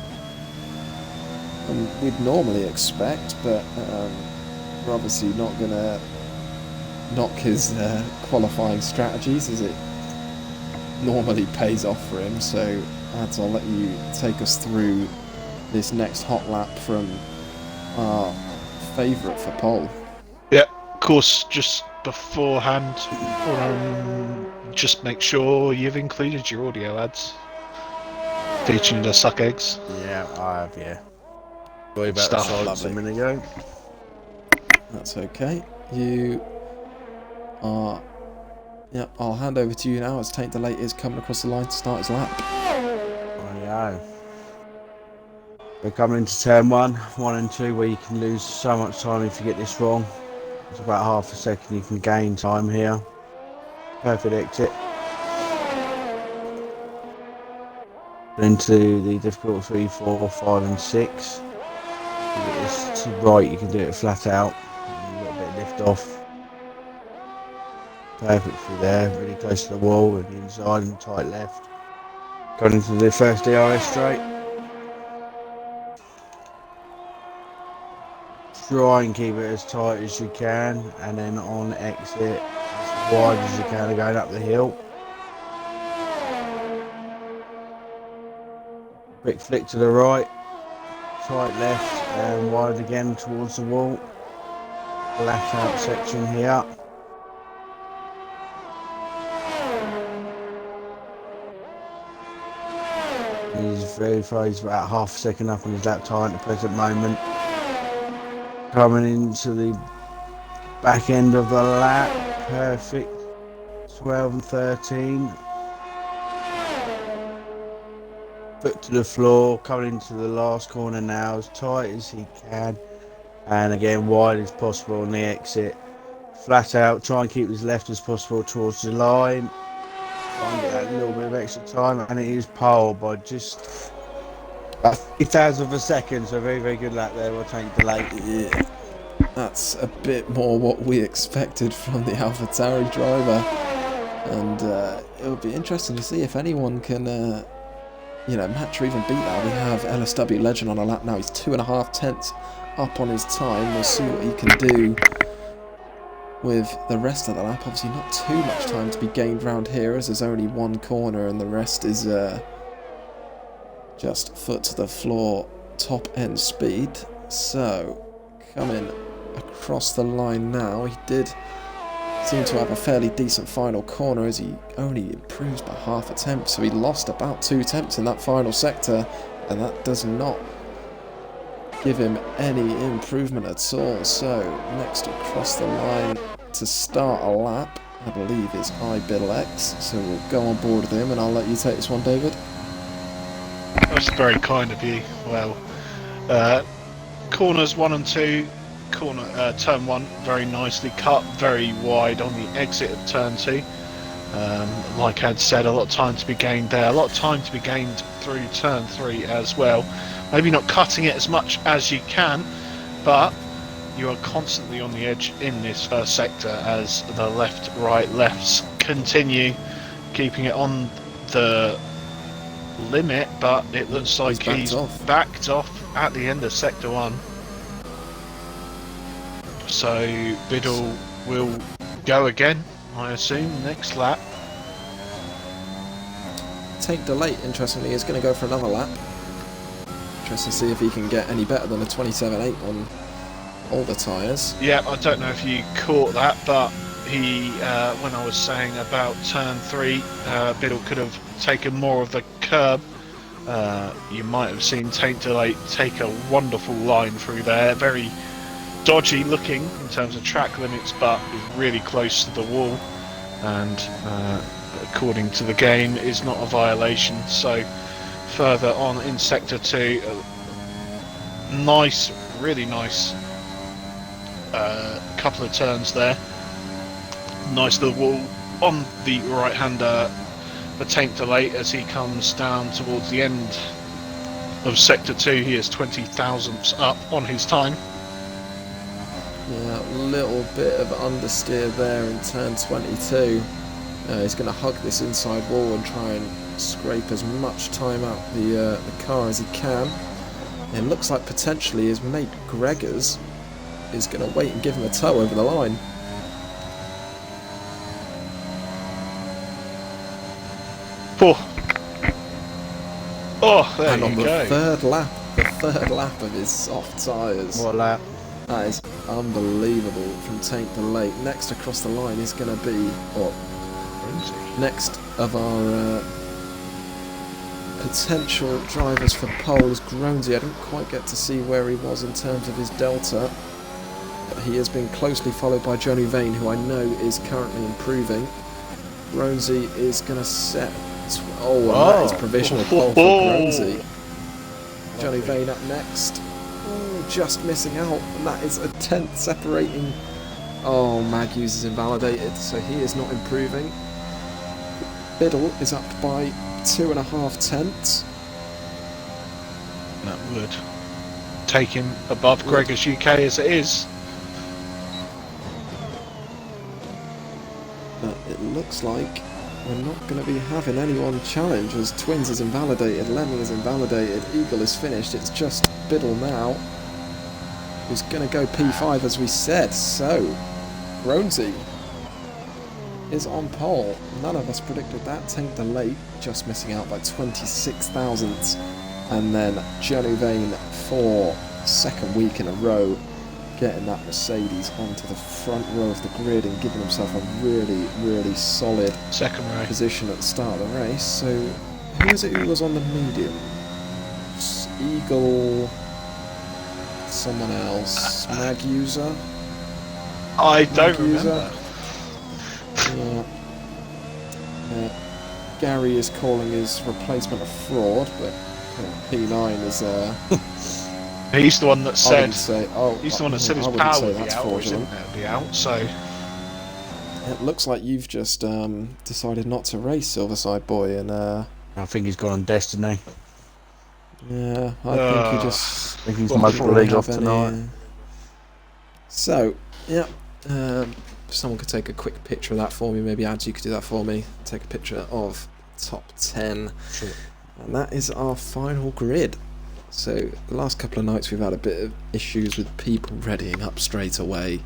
A: we'd normally expect, but we're obviously not going to knock his qualifying strategies as it normally pays off for him. So lads, I'll let you take us through this next hot lap from our favourite for pole.
B: Yeah, of course, just beforehand, just make sure you've included your audio ads featuring the suck eggs.
C: Yeah, I have, yeah. Sorry about
B: Stuff.
C: the silence a minute ago.
A: That's okay. You are... Yeah, I'll hand over to you now as Taint Delate is coming across the line to start his lap.
C: Rightio. We're coming into turn 1 and 2, where you can lose so much time if you get this wrong. It's about half a second you can gain time here. Perfect exit. Into the difficult 3, 4, 5 and 6. If you get this to right, you can do it flat out. A little bit of lift off. Perfect through there, really close to the wall and the inside and tight left. Going into the first DRS straight. Try and keep it as tight as you can, and then on exit as wide as you can going up the hill. Quick flick to the right, tight left and wide again towards the wall. Flat out section here. He's very far, he's about half a second up on his lap time at the present moment. Coming into the back end of the lap, perfect, 12 and 13. Foot to the floor, coming into the last corner now as tight as he can. And again, wide as possible on the exit. Flat out, try and keep as left as possible towards the line. Try and get that little bit of extra time, and it is pole by just about 3,000 of a second, so very, very good lap there. We'll take delay.
A: Yeah, that's a bit more what we expected from the AlphaTauri driver. And it'll be interesting to see if anyone can, match or even beat that. We have LSW Legend on a lap now. He's 2.5 tenths up on his time. We'll see what he can do with the rest of the lap. Obviously not too much time to be gained round here, as there's only one corner and the rest is just foot to the floor top end speed. So coming across the line now, he did seem to have a fairly decent final corner, as he only improves by half a tenth, so he lost about 2 tenths in that final sector, and that does not give him any improvement at all. So next across the line to start a lap, I believe, is iBillX, so we'll go on board with him, and I'll let you take this one, David.
B: That's very kind of you. Well, corners 1 and 2, turn 1 very nicely cut, very wide on the exit of turn 2. Like I'd said, a lot of time to be gained there, a lot of time to be gained through turn 3 as well. Maybe not cutting it as much as you can, but you are constantly on the edge in this first sector as the left-right lefts continue, keeping it on the limit, but it looks like he's backed off at the end of sector 1. So Biddle will go again, I assume, next lap.
A: Take Delay, interestingly, is going to go for another lap. Interesting to see if he can get any better than a 27.8 on all the tyres.
B: Yeah, I don't know if you caught that, but he, when I was saying about turn 3, Biddle could have taken more of the curb. You might have seen Taint Delay take a wonderful line through there. Very dodgy looking in terms of track limits, but is really close to the wall, and according to the game is not a violation. So further on in sector 2, nice, really nice couple of turns there. Nice little wall on the right hander for Taint Delay as he comes down towards the end of sector 2. He is 20 thousandths up on his time.
A: Yeah, a little bit of understeer there in turn 22. He's going to hug this inside wall and try and scrape as much time out the car as he can. It looks like potentially his mate Gregors is going to wait and give him a tow over the line.
B: Oh, there
A: and
B: you
A: on the
B: go.
A: third lap of his soft tyres.
C: What lap?
A: That is unbelievable from Taint Delay. Next across the line is going to be, next of our potential drivers for poles, Gronesy. I didn't quite get to see where he was in terms of his delta, but he has been closely followed by Johnny Vane, who I know is currently improving. Gronesy is going to set... that is provisional pole for Gronesy. Johnny Vane up next. Just missing out, and that is a 10th separating. Maghughes is invalidated, so he is not improving. Biddle is up by 2.5 tenths.
B: That would take him above Gregor's UK as it is.
A: But it looks like we're not going to be having anyone challenge, as Twins is invalidated, Lemming is invalidated, Eagle is finished. It's just Biddle now, who's going to go P5 as we said. So Gronesy is on pole. None of us predicted that. Taint Delay just missing out by 26 thousandths, and then Johnny Vane for second week in a row getting that Mercedes onto the front row of the grid and giving himself a really, really solid
B: second row
A: position at the start of the race. So who is it who was on the medium? Eagle, someone else, Maghughes?
B: I don't remember.
A: Gary is calling his replacement a fraud, but P9 is
B: he's the one that said.
A: He's
B: the one that said his power would be out, or his internet would be out. So
A: it looks like you've just decided not to race, Silverside Boy, and
C: I think he's gone on Destiny.
A: Yeah, I think he just.
C: I think he's most league off tonight.
A: So, yeah, if someone could take a quick picture of that for me, maybe Ads, you could do that for me. Take a picture of top 10.
C: Sure.
A: And that is our final grid. So the last couple of nights we've had a bit of issues with people readying up straight away.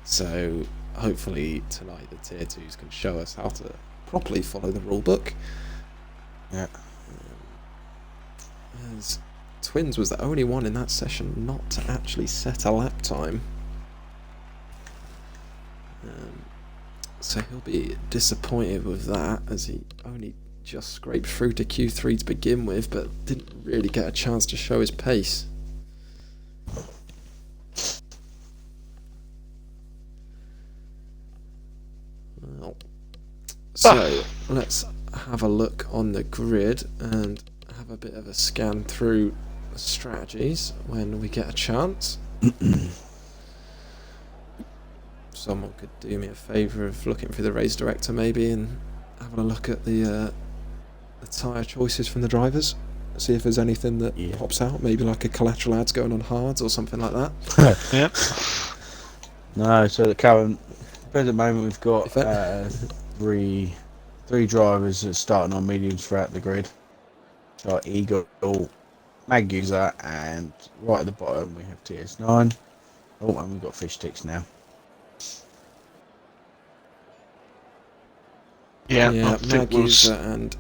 A: So hopefully tonight the tier 2s can show us how to properly follow the rule book.
C: Yeah.
A: As Twins was the only one in that session not to actually set a lap time. So he'll be disappointed with that, as he only just scraped through to Q3 to begin with, but didn't really get a chance to show his pace. Well, so let's have a look on the grid and have a bit of a scan through strategies when we get a chance. Someone could do me a favour of looking through the race director maybe and having a look at the tyre choices from the drivers. See if there's anything that pops out, maybe like a collateral ads going on hards or something like that.
B: Yep.
C: No, so the present moment we've got three drivers that's starting on mediums throughout the grid. So Eagle, Mag User, and right at the bottom we have TS9. Oh, and we've got fish sticks now.
B: Yeah,
A: Yeah,
B: I think we'll
A: and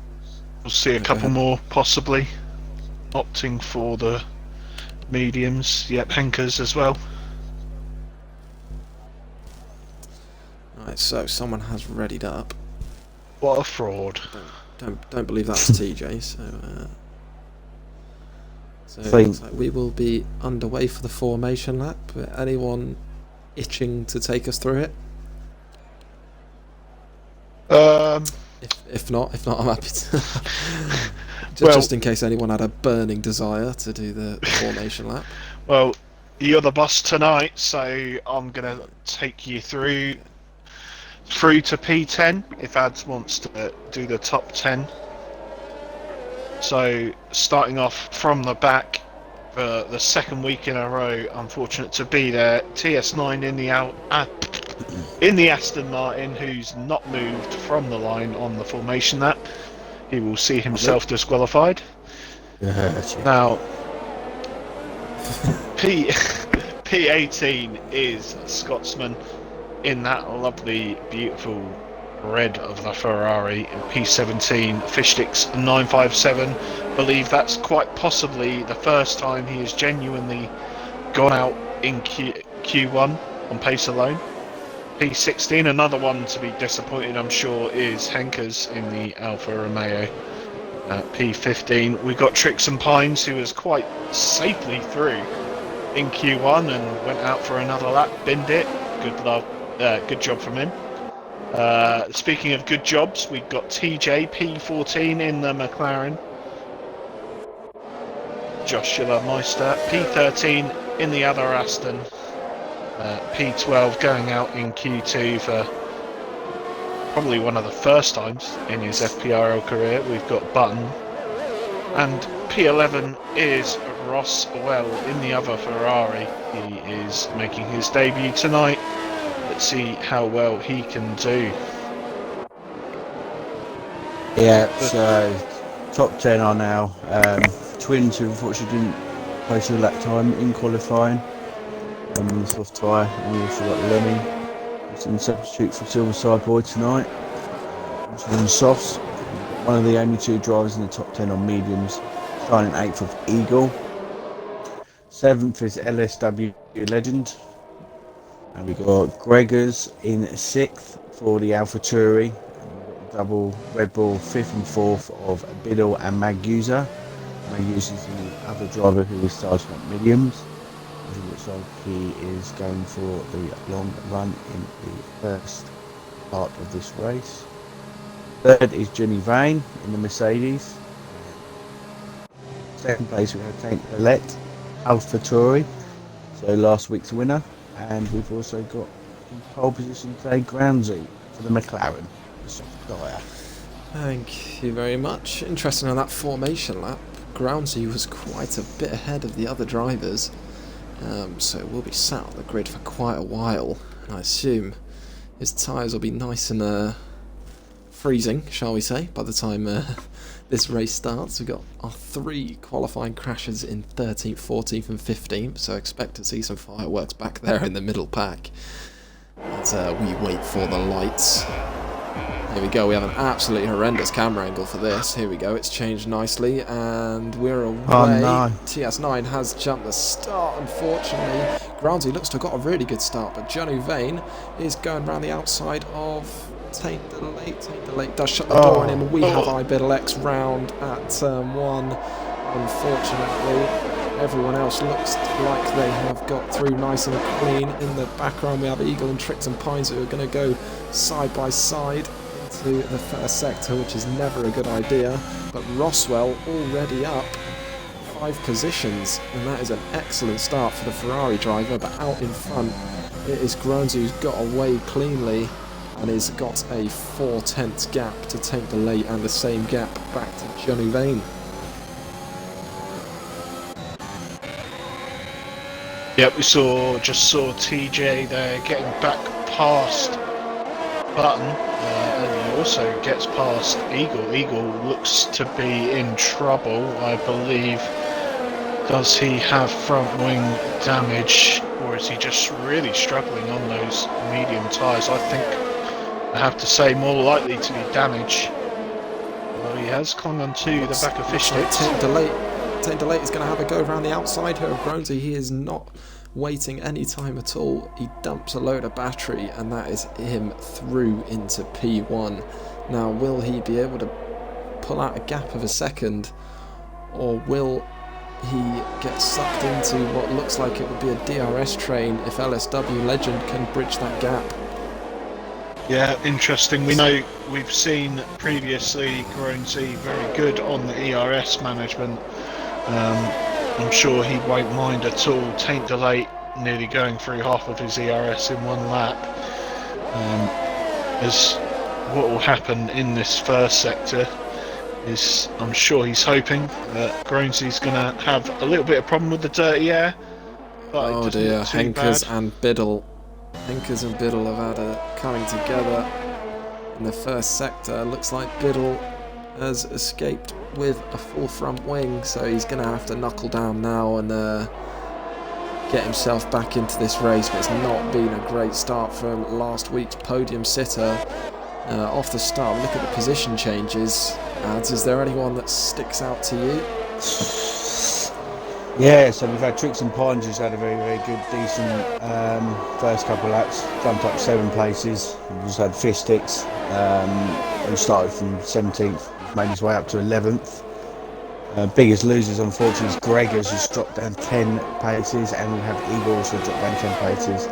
B: see a couple more possibly opting for the mediums. Yep, Henkers as well.
A: right, so someone has readied up.
B: What a fraud!
A: Don't believe that's TJ. So it looks like we will be underway for the formation lap. Anyone itching to take us through it? If not, I'm happy to. Just in case anyone had a burning desire to do the formation lap.
B: Well, you're the boss tonight, so I'm gonna take you through to P10 if Ads wants to do the top 10. So starting off from the back for the second week in a row, unfortunate to be there. TS9 in the Aston Martin, who's not moved from the line on the formation lap. He will see himself disqualified. Now, P18 is Scotsman in that lovely, beautiful red of the Ferrari. And P17 Fishsticks 957. Believe that's quite possibly the first time he has genuinely gone out in Q1 on pace alone. P16, another one to be disappointed, I'm sure, is Henkers in the Alfa Romeo. P15, we got Tricks and Pines, who was quite safely through in Q1 and went out for another lap, binned it. Good job from him. Speaking of good jobs, we've got TJ P14 in the McLaren. Joshua Meister P13 in the other Aston. P12 going out in Q2 for probably one of the first times in his FPRL career. We've got Button. And P11 is Ross Well in the other Ferrari. He is making his debut tonight. Let's see how well he can do.
C: Yeah, so top 10 are now Twins, who unfortunately didn't place a lap time in qualifying on the soft tyre, and we also got Lemmy, who's in substitute for Silverside Boy tonight. Also on softs, one of the only two drivers in the top 10 on mediums, starting 8th of Eagle. 7th is LSW Legend. And we got Gregors in 6th for the AlphaTauri. And we've got the double Red Bull 5th and 4th of Biddle and Mag User. Mag User's the other driver who is starting at mediums. It looks like he is going for the long run in the first part of this race. 3rd is Jenny Vane in the Mercedes. 2nd place we have Tank Paulette, AlphaTauri, so last week's winner. And we've also got in pole position today Groundsy for the McLaren, the soft tyre.
A: Thank you very much. Interesting on that formation lap. Groundsy was quite a bit ahead of the other drivers, so we'll be sat on the grid for quite a while. And I assume his tyres will be nice and freezing, shall we say, by the time this race starts. We've got our 3 qualifying crashes in 13th, 14th and 15th, so expect to see some fireworks back there in the middle pack as we wait for the lights. Here we go, we have an absolutely horrendous camera angle for this. Here we go, it's changed nicely and we're away.
C: Oh, no.
A: TS9 has jumped the start, unfortunately. Groundsy looks to have got a really good start, but Johnny Vane is going around the outside of Taint Delay. Taint Delay does shut the door on him. We have iBiddleX round at turn 1. Unfortunately, everyone else looks like they have got through nice and clean. In the background, we have Eagle and Tricks and Pines who are going to go side by side into the first sector, which is never a good idea. But Roswell already up 5 positions, and that is an excellent start for the Ferrari driver. But out in front, it is Groundsy who's got away cleanly and has got a 4/10 gap to Taint Delay and the same gap back to Johnny Vane.
B: Yep, we just saw TJ there getting back past Button, and he also gets past Eagle. Eagle looks to be in trouble, I believe. Does he have front wing damage, or is he just really struggling on those medium tyres? I think I have to say more likely to be damage. Although he has clung onto the back of fish sticks.
A: Taint Delay is going to have a go around the outside here of Groundsy. He is not waiting any time at all. He dumps a load of battery and that is him through into P1. Now, will he be able to pull out a gap of a second, or will he get sucked into what looks like it would be a DRS train if LSW Legend can bridge that gap?
B: Yeah, interesting. We've seen previously Groundsy very good on the ERS management. I'm sure he won't mind at all. Taint Delay nearly going through half of his ERS in one lap. As what will happen in this first sector is, I'm sure he's hoping that Groundsy's going to have a little bit of problem with the dirty air. But
A: Oh dear, Henkers and Biddle. Henkers and Biddle have had a coming together in the first sector. Looks like Biddle has escaped with a full front wing, so he's going to have to knuckle down now and get himself back into this race. But it's not been a great start from last week's podium sitter. Off the start, look at the position changes. Ads, is there anyone that sticks out to you?
C: Yeah, so we've had Tricks and Pines who's had a very, very good, decent first couple of laps. Jumped up 7 places. We've just had Fish Sticks and started from 17th, made his way up to 11th. Biggest losers, unfortunately, is Gregors, who's dropped down 10 paces, and we have Eagle also dropped down 10 paces.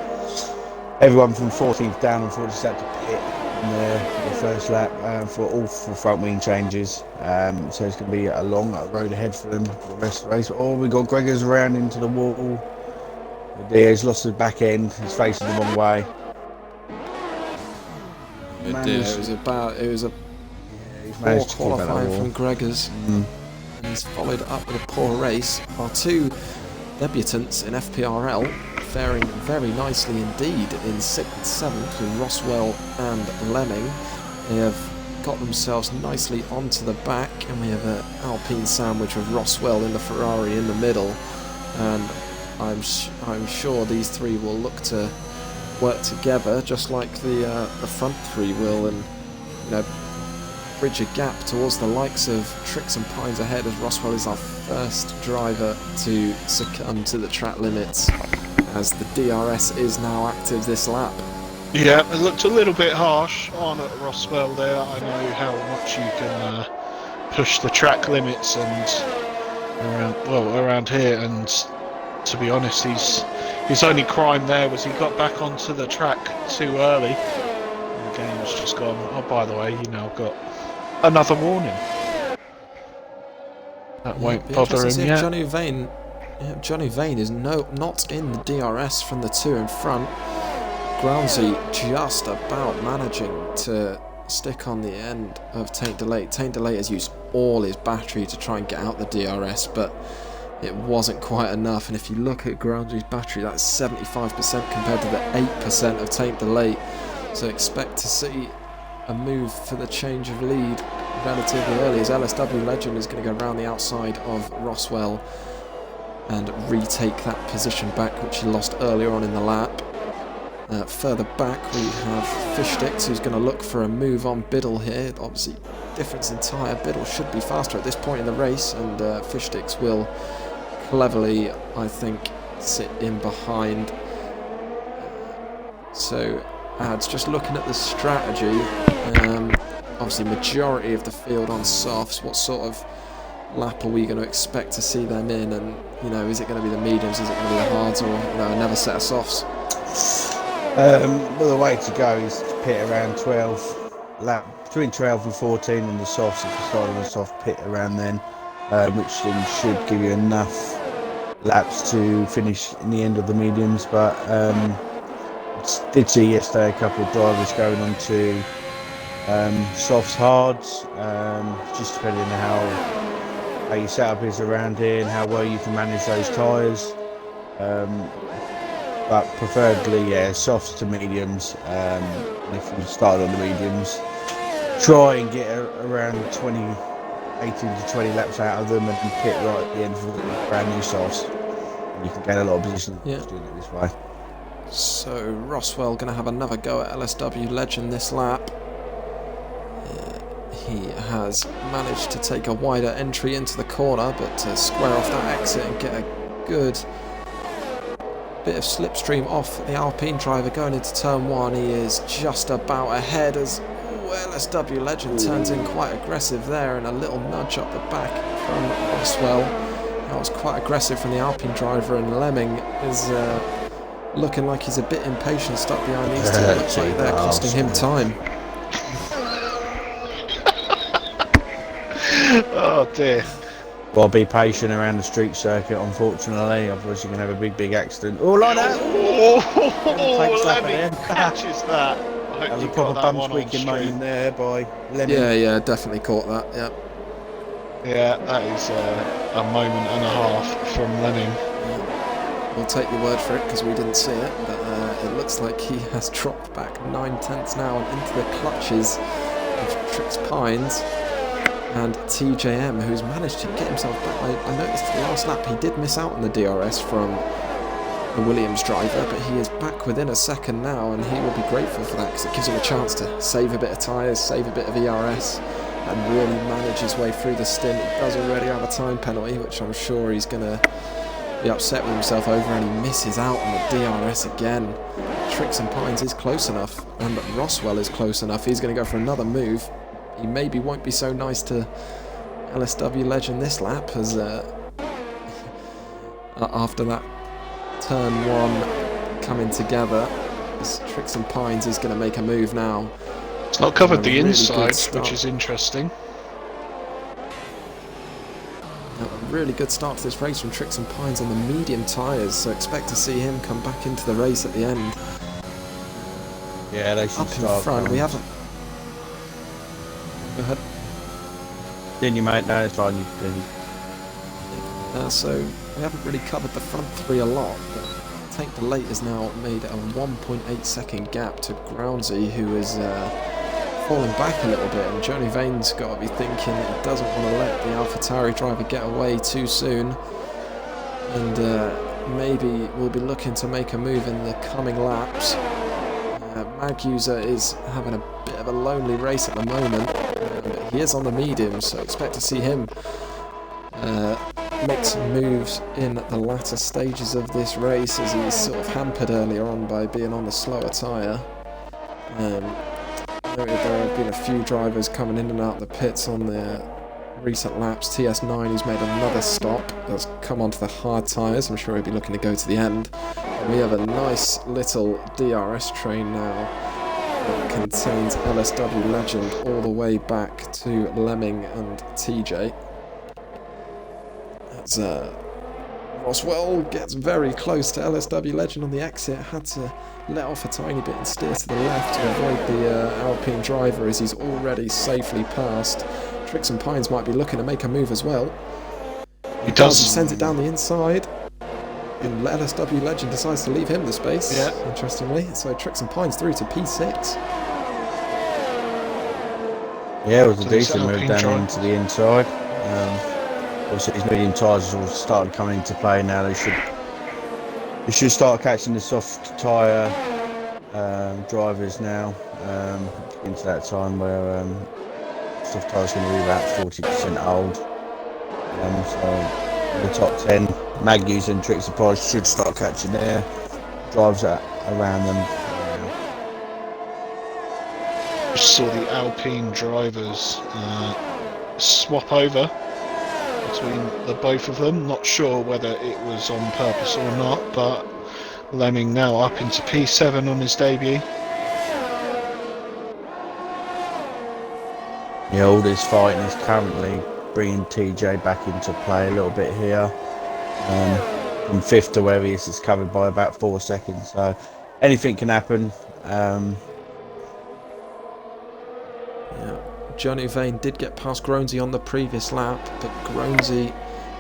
C: Everyone from 14th down, unfortunately, had to pit in the first lap for front wing changes. So it's going to be a long road ahead for them for the rest of the race. Oh, we got Gregors around into the wall. He's lost the back end. He's facing the wrong way.
A: It was a poor qualifying from Gregors. And he's followed up with a poor race. Our 2 debutants in FPRL faring very nicely indeed in 6th and 7th with Roswell and Lemming. They have got themselves nicely onto the back, and we have an Alpine sandwich with Roswell in the Ferrari in the middle, and I'm sure these 3 will look to work together just like the front 3 will, and bridge a gap towards the likes of Tricks and Pines ahead, as Roswell is our first driver to succumb to the track limits, as the DRS is now active this lap.
B: Yeah, it looked a little bit harsh on at Roswell there. I know how much you can push the track limits and around here, and to be honest, his only crime there was he got back onto the track too early. And the game's just gone, oh, by the way, you now got another warning. That won't bother him yet.
A: Johnny Vane is not in the DRS from the 2 in front. Groundsy just about managing to stick on the end of Taint Delay. Taint Delay has used all his battery to try and get out the DRS, but it wasn't quite enough. And if you look at Groundsy's battery, that's 75% compared to the 8% of Taint Delay. So expect to see a move for the change of lead relatively early, as LSW Legend is going to go around the outside of Roswell and retake that position back which he lost earlier on in the lap. Further back we have Fishsticks, who's going to look for a move on Biddle here. Obviously difference in tyre, Biddle should be faster at this point in the race, and Fishsticks will cleverly, I think, sit in behind. So ads, just looking at the strategy, obviously majority of the field on softs. What sort of lap are we going to expect to see them in? And is it going to be the mediums, is it going to be the hards, or another set of softs?
C: Well, the way to go is to pit around 12 between 12 and 14 on the softs. If you start on the soft, pit around then, which then should give you enough laps to finish in the end of the mediums. But did see yesterday a couple of drivers going on to softs, hards, just depending on how your setup is around here and how well you can manage those tyres. But preferably, softs to mediums. And if you start on the mediums, try and get around 18 to 20 laps out of them and pit right at the end for the brand new softs. And you can gain a lot of position just doing it this way.
A: So Roswell going to have another go at LSW Legend this lap. He has managed to take a wider entry into the corner, but to square off that exit and get a good bit of slipstream off the Alpine driver going into turn 1. He is just about ahead as LSW Legend turns in quite aggressive there, and a little nudge up the back from Roswell. That was quite aggressive from the Alpine driver, and Lemming is looking like he's a bit impatient stuck behind these two. It looks like they're costing him time.
B: Oh dear.
C: Well, be patient around the street circuit, unfortunately, otherwise you can have a big accident. Oh, like that!
B: Oh, Lemming catches that. I
C: That
B: hope
C: was
B: you
C: a
B: got
C: proper
B: that
C: bum
B: one on
C: squeaking
B: stream.
C: moment there by Lemming.
A: Yeah, definitely caught that, yeah.
B: Yeah, that is a moment and a half from Lemming.
A: We'll take your word for it because we didn't see it, but it looks like he has dropped back 9/10 now and into the clutches of Trix Pines and TJM, who's managed to get himself back. I noticed the last lap he did miss out on the DRS from the Williams driver, but he is back within a second now, and he will be grateful for that because it gives him a chance to save a bit of tyres, save a bit of ERS, and really manage his way through the stint. He does already have a time penalty, which I'm sure he's going to be upset with himself over, and he misses out on the DRS again. Trix and Pines is close enough, and Roswell is close enough. He's going to go for another move. He maybe won't be so nice to LSW Legend this lap, as after that turn 1 coming together, Trix and Pines is going to make a move now.
B: It's not covered the
A: really
B: inside,
A: good
B: which is interesting.
A: A really good start to this race from Trix and Pines on the medium tyres, so expect to see him come back into the race at the end.
C: Yeah, they should
A: Up in
C: start
A: front,
C: coming.
A: we haven't... Go ahead.
C: Didn't you, mate? No, it's fine. You didn't.
A: So we haven't really covered the front 3 a lot, but Tank Delate has now made a 1.8 second gap to Groundsy, who is falling back a little bit, and Johnny Vane's got to be thinking that he doesn't want to let the AlphaTauri driver get away too soon, and maybe we'll be looking to make a move in the coming laps. Mag User is having a bit of a lonely race at the moment, but he is on the medium, so expect to see him make some moves in the latter stages of this race, as he's sort of hampered earlier on by being on the slower tyre. There have been a few drivers coming in and out of the pits on the recent laps. TS9, who's made another stop, has come onto the hard tyres. I'm sure he'll be looking to go to the end. And we have a nice little DRS train now that contains LSW Legend all the way back to Lemming and TJ. As Roswell gets very close to LSW Legend on the exit, had to let off a tiny bit and steer to the left to avoid the Alpine driver, as he's already safely passed. Trix and Pines might be looking to make a move as well.
B: He does.
A: He sends it down the inside. And LSW Legend decides to leave him the space, interestingly. So Tricks and Pines through to P6.
C: Yeah, it was a
B: So
C: decent
B: it's
C: move
B: Alpine
C: down
B: drive.
C: into the inside. Obviously, his medium tyres have all started coming into play now. They should start catching the soft tyre drivers now. Into that time where soft tyres going to be about 40% old. So the top 10, Magnus and Tricks and Pines should start catching their drives around them.
B: Saw the Alpine drivers swap over between the both of them. Not sure whether it was on purpose or not, but Lemming now up into P7 on his debut.
C: Yeah, all this fighting is currently bringing TJ back into play a little bit here. From 5th to where he is covered by about 4 seconds, so anything can happen.
A: Johnny Vane did get past Groansy on the previous lap, but Groansy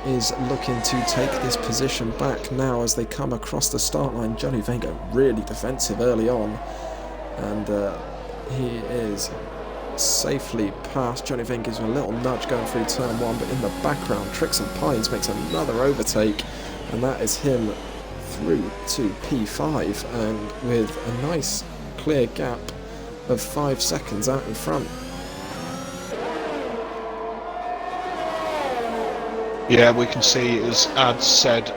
A: is looking to take this position back now as they come across the start line. Johnny Vane got really defensive early on, and he is safely past. Johnny Vane gives him a little nudge going through turn 1, but in the background, Tricks and Pines makes another overtake, and that is him through to P5, and with a nice clear gap of 5 seconds out in front.
B: Yeah, we can see, as Ad said,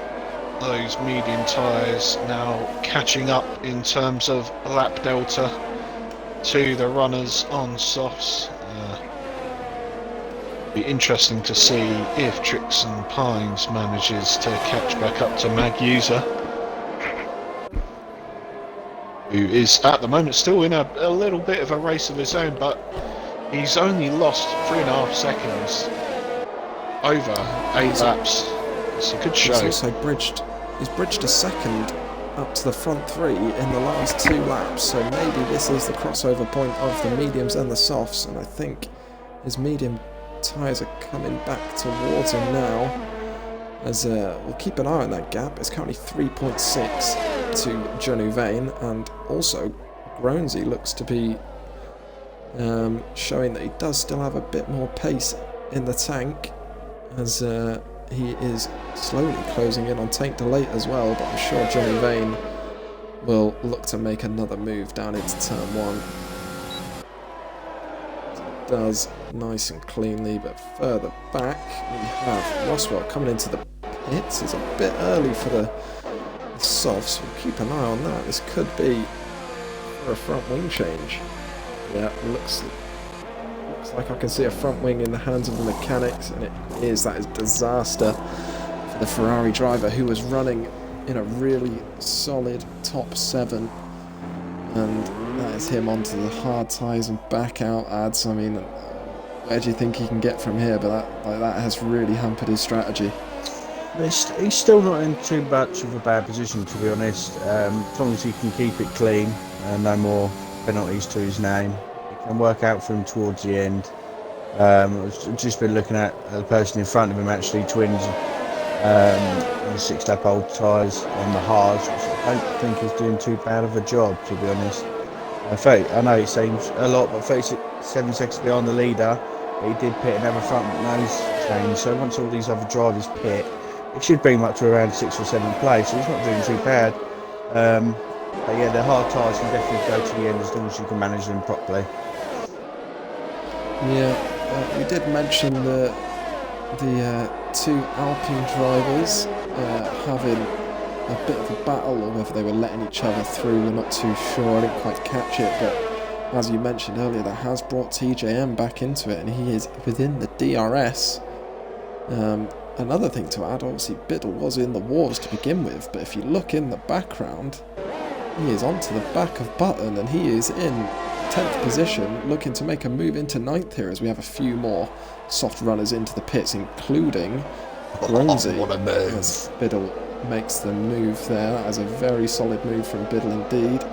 B: those medium tyres now catching up in terms of lap delta to the runners on softs. Be interesting to see if Tricks and Pines manages to catch back up to Magnus, who is at the moment still in a little bit of a race of his own, but he's only lost 3.5 seconds over 8 laps. It's a good show.
A: He's also bridged a second up to the front 3 in the last 2 laps, so maybe this is the crossover point of the mediums and the softs, and I think his medium tyres are coming back towards him now, as we'll keep an eye on that gap. It's currently 3.6 to Johnny Vane, and also Groansy looks to be showing that he does still have a bit more pace in the tank, as he is slowly closing in on Taint Delate as well, but I'm sure Johnny Vane will look to make another move down into turn 1. Does nice and cleanly, but further back we have Roswell coming into the pits. It's a bit early for the softs. We'll keep an eye on that. This could be for a front wing change. Yeah, looks like I can see a front wing in the hands of the mechanics, and it is. That is disaster for the Ferrari driver, who was running in a really solid top 7, and that is him onto the hard tyres and back out ads. I mean, where do you think he can get from here? But that has really hampered his strategy.
C: He's still not in too much of a bad position, to be honest. As long as he can keep it clean and no more penalties to his name, it can work out for him towards the end. I've just been looking at the person in front of him, actually, twins, on the 6-lap-old tyres on the hards, which I don't think is doing too bad of a job, to be honest. I know it seems a lot, but 37 seconds behind the leader, but he did pit and have a front nose change, so once all these other drivers pit, it should bring him up to around 6th or 7th place, so he's not doing too bad. But yeah, the hard tyres can definitely go to the end as long as you can manage them properly.
A: Yeah, we did mention the 2 Alpine drivers having a bit of a battle, or whether they were letting each other through. We're not too sure. I didn't quite catch it, but as you mentioned earlier, that has brought TJM back into it, and he is within the DRS. Another thing to add, obviously Biddle was in the wars to begin with, but if you look in the background, he is onto the back of Button, and he is in 10th position, looking to make a move into 9th here, as we have a few more soft runners into the pits, including Groansy.
C: What a move.
A: As Biddle makes the move there. That is a very solid move from Biddle indeed,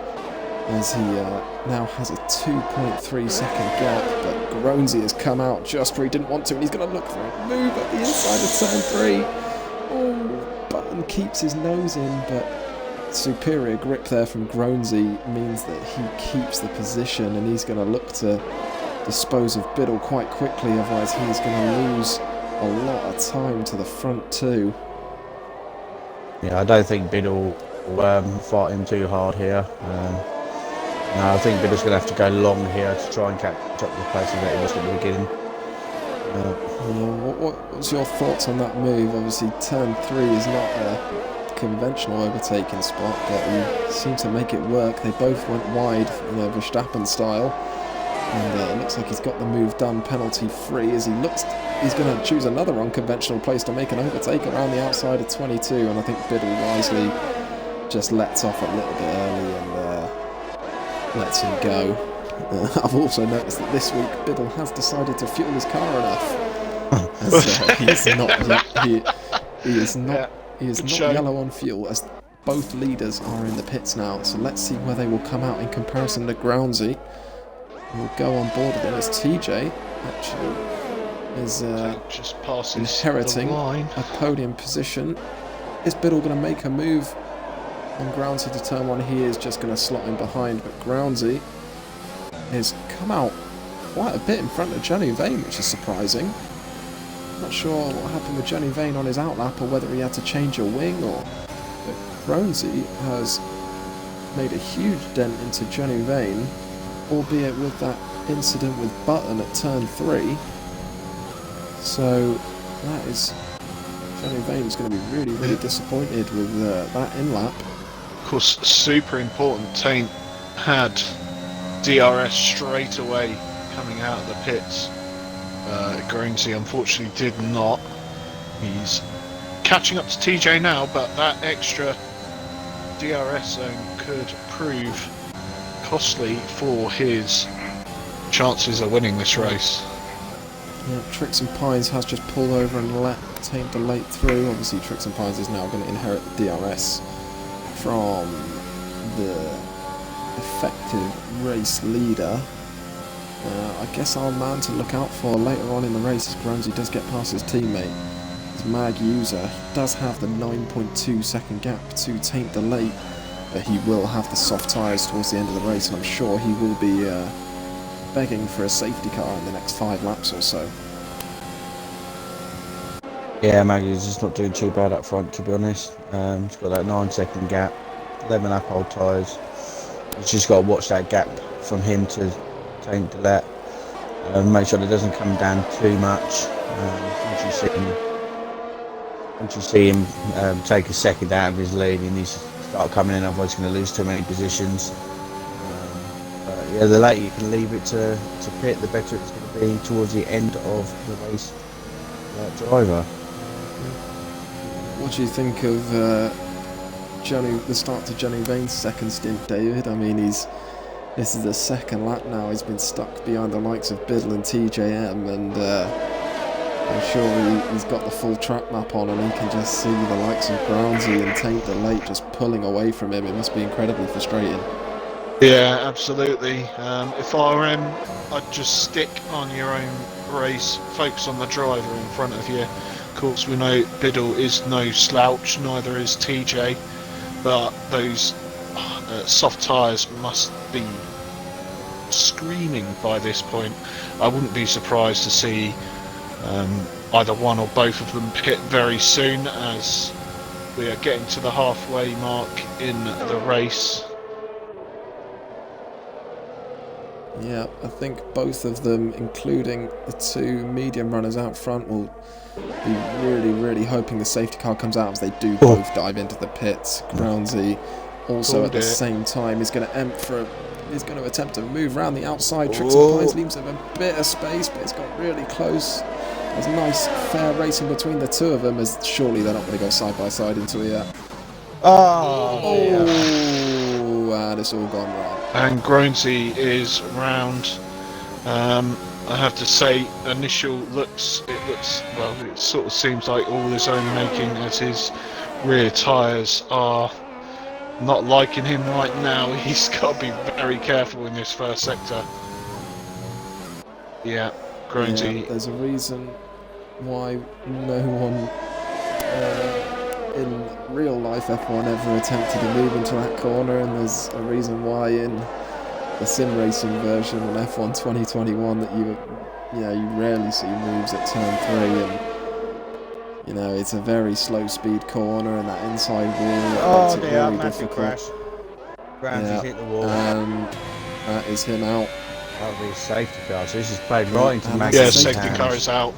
A: as he now has a 2.3 second gap, but Groansy has come out just where he didn't want to, and he's going to look for a move at the inside of turn 3. Oh, Button Biddle keeps his nose in, but superior grip there from Groansey means that he keeps the position, and he's going to look to dispose of Biddle quite quickly, otherwise he's going to lose a lot of time to the front two.
C: Yeah, I don't think Biddle will fight him too hard here. No, I think Biddle's going to have to go long here to try and catch up the pace that he was at the beginning.
A: What's your thoughts on that move? Obviously, turn 3 is not a conventional overtaking spot, but he seemed to make it work. They both went wide, Verstappen style, and it looks like he's got the move done penalty free as he's going to choose another unconventional place to make an overtake around the outside of 22, and I think Biddle wisely just lets off a little bit early and lets him go. I've also noticed that this week Biddle has decided to fuel his car enough. He is not yellow on fuel, as both leaders are in the pits now. So let's see where they will come out in comparison to Groundsy. We'll go on board with them as TJ actually is
B: just passes
A: inheriting a podium position. Is Biddle going to make a move on Groundsy to turn 1? He is just going to slot in behind, but Groundsy has come out quite a bit in front of Johnny Vane, which is surprising. Not sure what happened with Johnny Vane on his outlap, or whether he had to change a wing, but Groundsy has made a huge dent into Johnny Vane, albeit with that incident with Button at turn 3. So that is, Johnny Vane's going to be really, really disappointed with that in-lap.
B: Of course, super important, Taint had DRS straight away coming out of the pits. Groansy unfortunately did not. He's catching up to TJ now, but that extra DRS zone could prove costly for his chances of winning this race.
A: Yeah, Tricks and Pines has just pulled over and let Taint delay through. Obviously Tricks and Pines is now going to inherit the DRS from the effective race leader. I guess our man to look out for later on in the race, as Groansy does get past his teammate, is Mag User. He does have the 9.2 second gap to Taint Delay, but he will have the soft tyres towards the end of the race, and I'm sure he will be begging for a safety car in the next 5 laps or so.
C: Yeah, Maggie's just not doing too bad up front, to be honest. He's got that 9 second gap, 11 up old tyres. He's just got to watch that gap from him to Taint Delay. Make sure that it doesn't come down too much. Once you see him take a second out of his lead, he needs to start coming in, otherwise he's going to lose too many positions. Yeah, the later you can leave it to pit, the better it's going to be towards the end of the race for that driver.
A: What do you think of the start to Johnny Vane's second stint, David? I mean, this is the second lap now. He's been stuck behind the likes of Biddle and TJM, and I'm sure he's got the full track map on, and he can just see the likes of Groundsy and Taint Delay just pulling away from him. It must be incredibly frustrating.
B: Yeah, absolutely. If I were him, I'd just stick on your own race, focus on the driver in front of you. Of course, we know Biddle is no slouch, neither is TJ, but those soft tyres must be screaming by this point. I wouldn't be surprised to see either one or both of them pit very soon, as we are getting to the halfway mark in the race.
A: Yeah, I think both of them, including the 2 medium runners out front, will be really, really hoping the safety car comes out, as they do both dive into the pits. Groundsy also at the same time is going to attempt to move around the outside. Tricks and Pines leaves him a bit of space, but it's got really close. There's a nice fair race in between the two of them, as surely they're not going to go side by side into it yet. And it's all gone wrong.
B: And Groansy is round. I have to say, initial looks, it sort of seems like all his own making, as his rear tyres are not liking him right now. He's got to be very careful in this first sector. Yeah, Groansy.
A: Yeah, there's a reason why no one in real life F1 ever attempted to move into that corner, and there's a reason why in the sim racing version in F1 2021 that you rarely see moves at turn 3, and it's a very slow speed corner, and that inside wall makes it very difficult.
C: Crash. Ramsey's hit the wall.
A: And that is him out.
C: That'll be a safety car, so this is played right into Mag's
B: Yeah, safety car is out.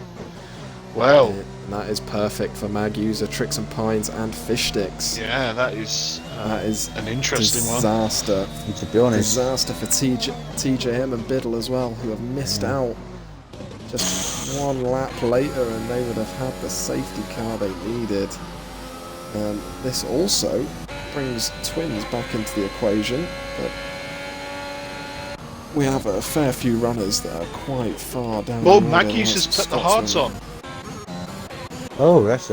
B: Well,
A: and that is perfect for mag user Tricks and Pines and Fish Sticks.
B: Yeah, that is an interesting
A: disaster.
C: one. To be honest,
A: disaster for TJM and Biddle as well, who have missed out. Just one lap later, and they would have had the safety car they needed. This also brings Twins back into the equation, but we have a fair few runners that are quite far down.
B: Well, Maggie's has put the hards on.
C: Oh, that's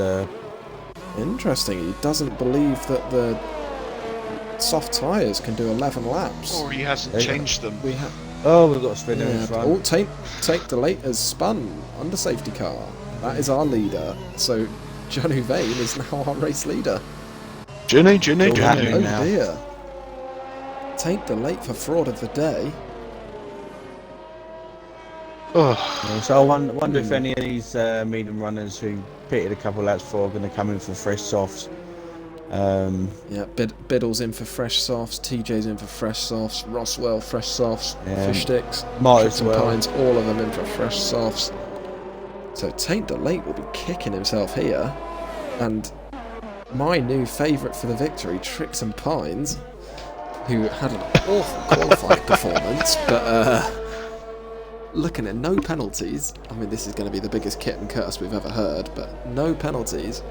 A: interesting. He doesn't believe that the soft tyres can do 11 laps.
B: Or he hasn't changed them.
A: We have.
C: Oh, we've got a spinner in front.
A: Oh, Take Delate has spun under safety car. That is our leader. So John Huvane is now our race leader.
B: Johnny.
A: Oh dear. Take Delate for fraud of the day.
C: Yeah, so I wonder if any of these medium runners who pitted a couple of laps before are going to come in for fresh softs.
A: Biddle's in for fresh softs, TJ's in for fresh softs, Roswell fresh softs, Fish Sticks,
C: Meister
A: and Pines, all of them in for fresh softs. So Tate Delate will be kicking himself here, and my new favourite for the victory, Tricks and Pines, who had an awful qualifying performance, but looking at no penalties. I mean, this is going to be the biggest kit and curse we've ever heard, but no penalties.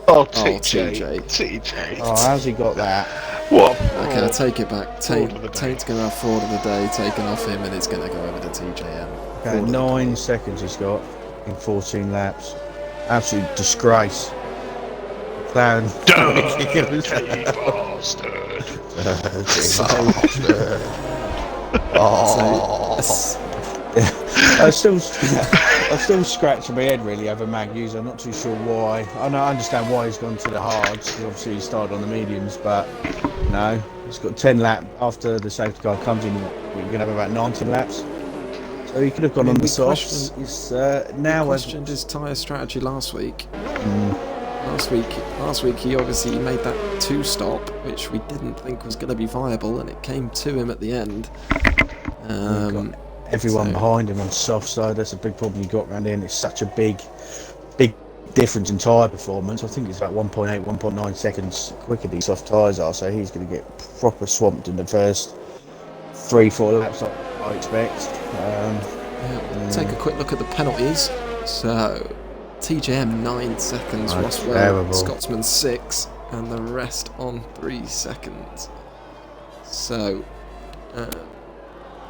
B: Oh, TJ.
C: Oh, how's he got that?
B: What?
A: Okay, I take it back. Tate's going to have fraud of the day taken off him, and it's going to go over to TJM.
C: Okay, 9 seconds he's got in 14 laps. Absolute disgrace. Clown.
B: Dirty bastard.
C: I'm still scratching my head really over Magnus. I'm not too sure why. I understand why he's gone to the hards. Obviously he started on the mediums, but no, he's got 10 laps after the safety car comes in. We're going to have about 19 laps. So he could have gone on the softs.
A: We questioned his tyre strategy last week. Last week he obviously made that 2-stop, which we didn't think was going to be viable, and it came to him at the end.
C: Everyone behind him on the soft side. That's a big problem you got around here, and it's such a big difference in tyre performance. I think it's about 1.8, 1.9 seconds quicker these soft tyres are, so he's going to get proper swamped in the first 3-4 laps, I expect.
A: Take a quick look at the penalties. So TJM 9 seconds,
C: That's
A: Roswell,
C: terrible.
A: Scotsman 6, and the rest on 3 seconds. So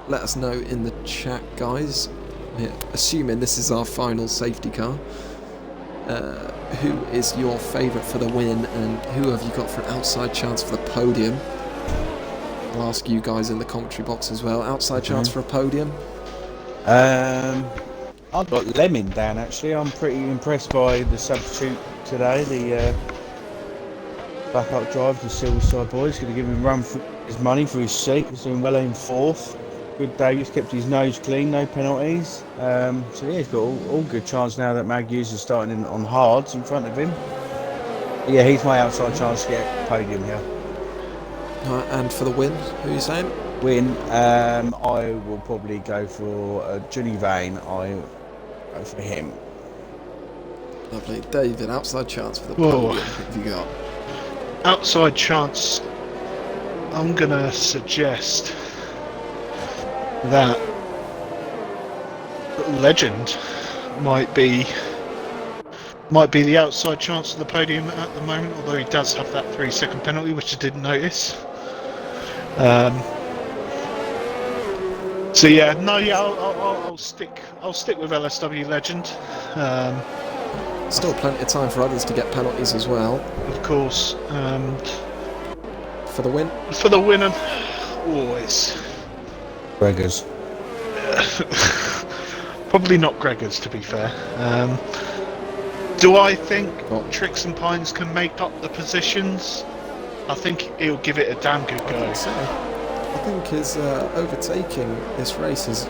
A: let us know in the chat, guys. Assuming this is our final safety car, who is your favourite for the win, and who have you got for an outside chance for the podium? I'll ask you guys in the commentary box as well. Outside chance for a podium?
C: I've got Lemon down actually. I'm pretty impressed by the substitute today. The backup driver, the Silverside boys, going to give him a run for his money for his seat. He's doing well in 4th. Good day. He's kept his nose clean, no penalties. So yeah, he's got all good chance now that Magnus is starting on hards in front of him. Yeah, he's my outside chance to get podium here.
A: And for the win, who are you saying?
C: Win. I will probably go for Johnny Vane. I go for him.
A: Lovely. David, outside chance for the podium. What have you got?
B: Outside chance. I'm gonna suggest that Legend might be the outside chance of the podium at the moment, although he does have that 3-second penalty, which I didn't notice. So yeah, I'll stick with LSW Legend.
A: Still plenty of time for others to get penalties as well.
B: Of course.
A: For the win?
B: For the winner, always.
C: Gregors.
B: Probably not Gregors, to be fair. Do I think
A: Oh.
B: Tricks and Pines can make up the positions? I think he'll give it a damn good
A: I
B: go.
A: think so. I think his overtaking this race has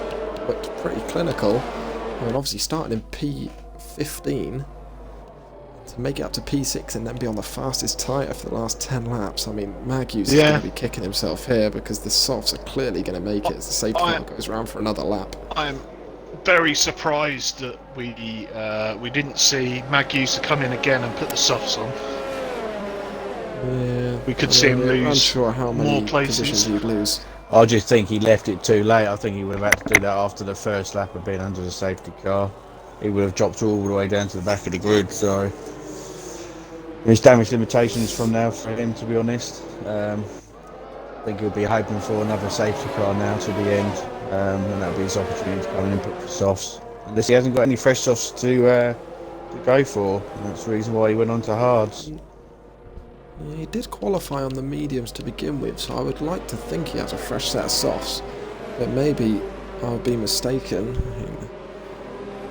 A: looked pretty clinical. I mean, obviously starting in P15 to make it up to P6 and then be on the fastest tyre for the last 10 laps. I mean, Magnus is going to be kicking himself here because the softs are clearly going to make it as the safety car goes around for another lap.
B: I'm very surprised that we didn't see Magnus come in again and put the softs on.
A: Yeah,
B: we could see him lose
A: unsure how many
B: more places.
A: Positions he'd lose.
C: I just think he left it too late. I think he would have had to do that after the first lap of being under the safety car. He would have dropped all the way down to the back of the grid, so there's damage limitations from now for him, to be honest. I think he'll be hoping for another safety car now to the end, and that'll be his opportunity to come in and put for softs. Unless he hasn't got any fresh softs to go for, and that's the reason why he went on to hards.
A: Yeah, he did qualify on the mediums to begin with, so I would like to think he has a fresh set of softs, but maybe I'll be mistaken.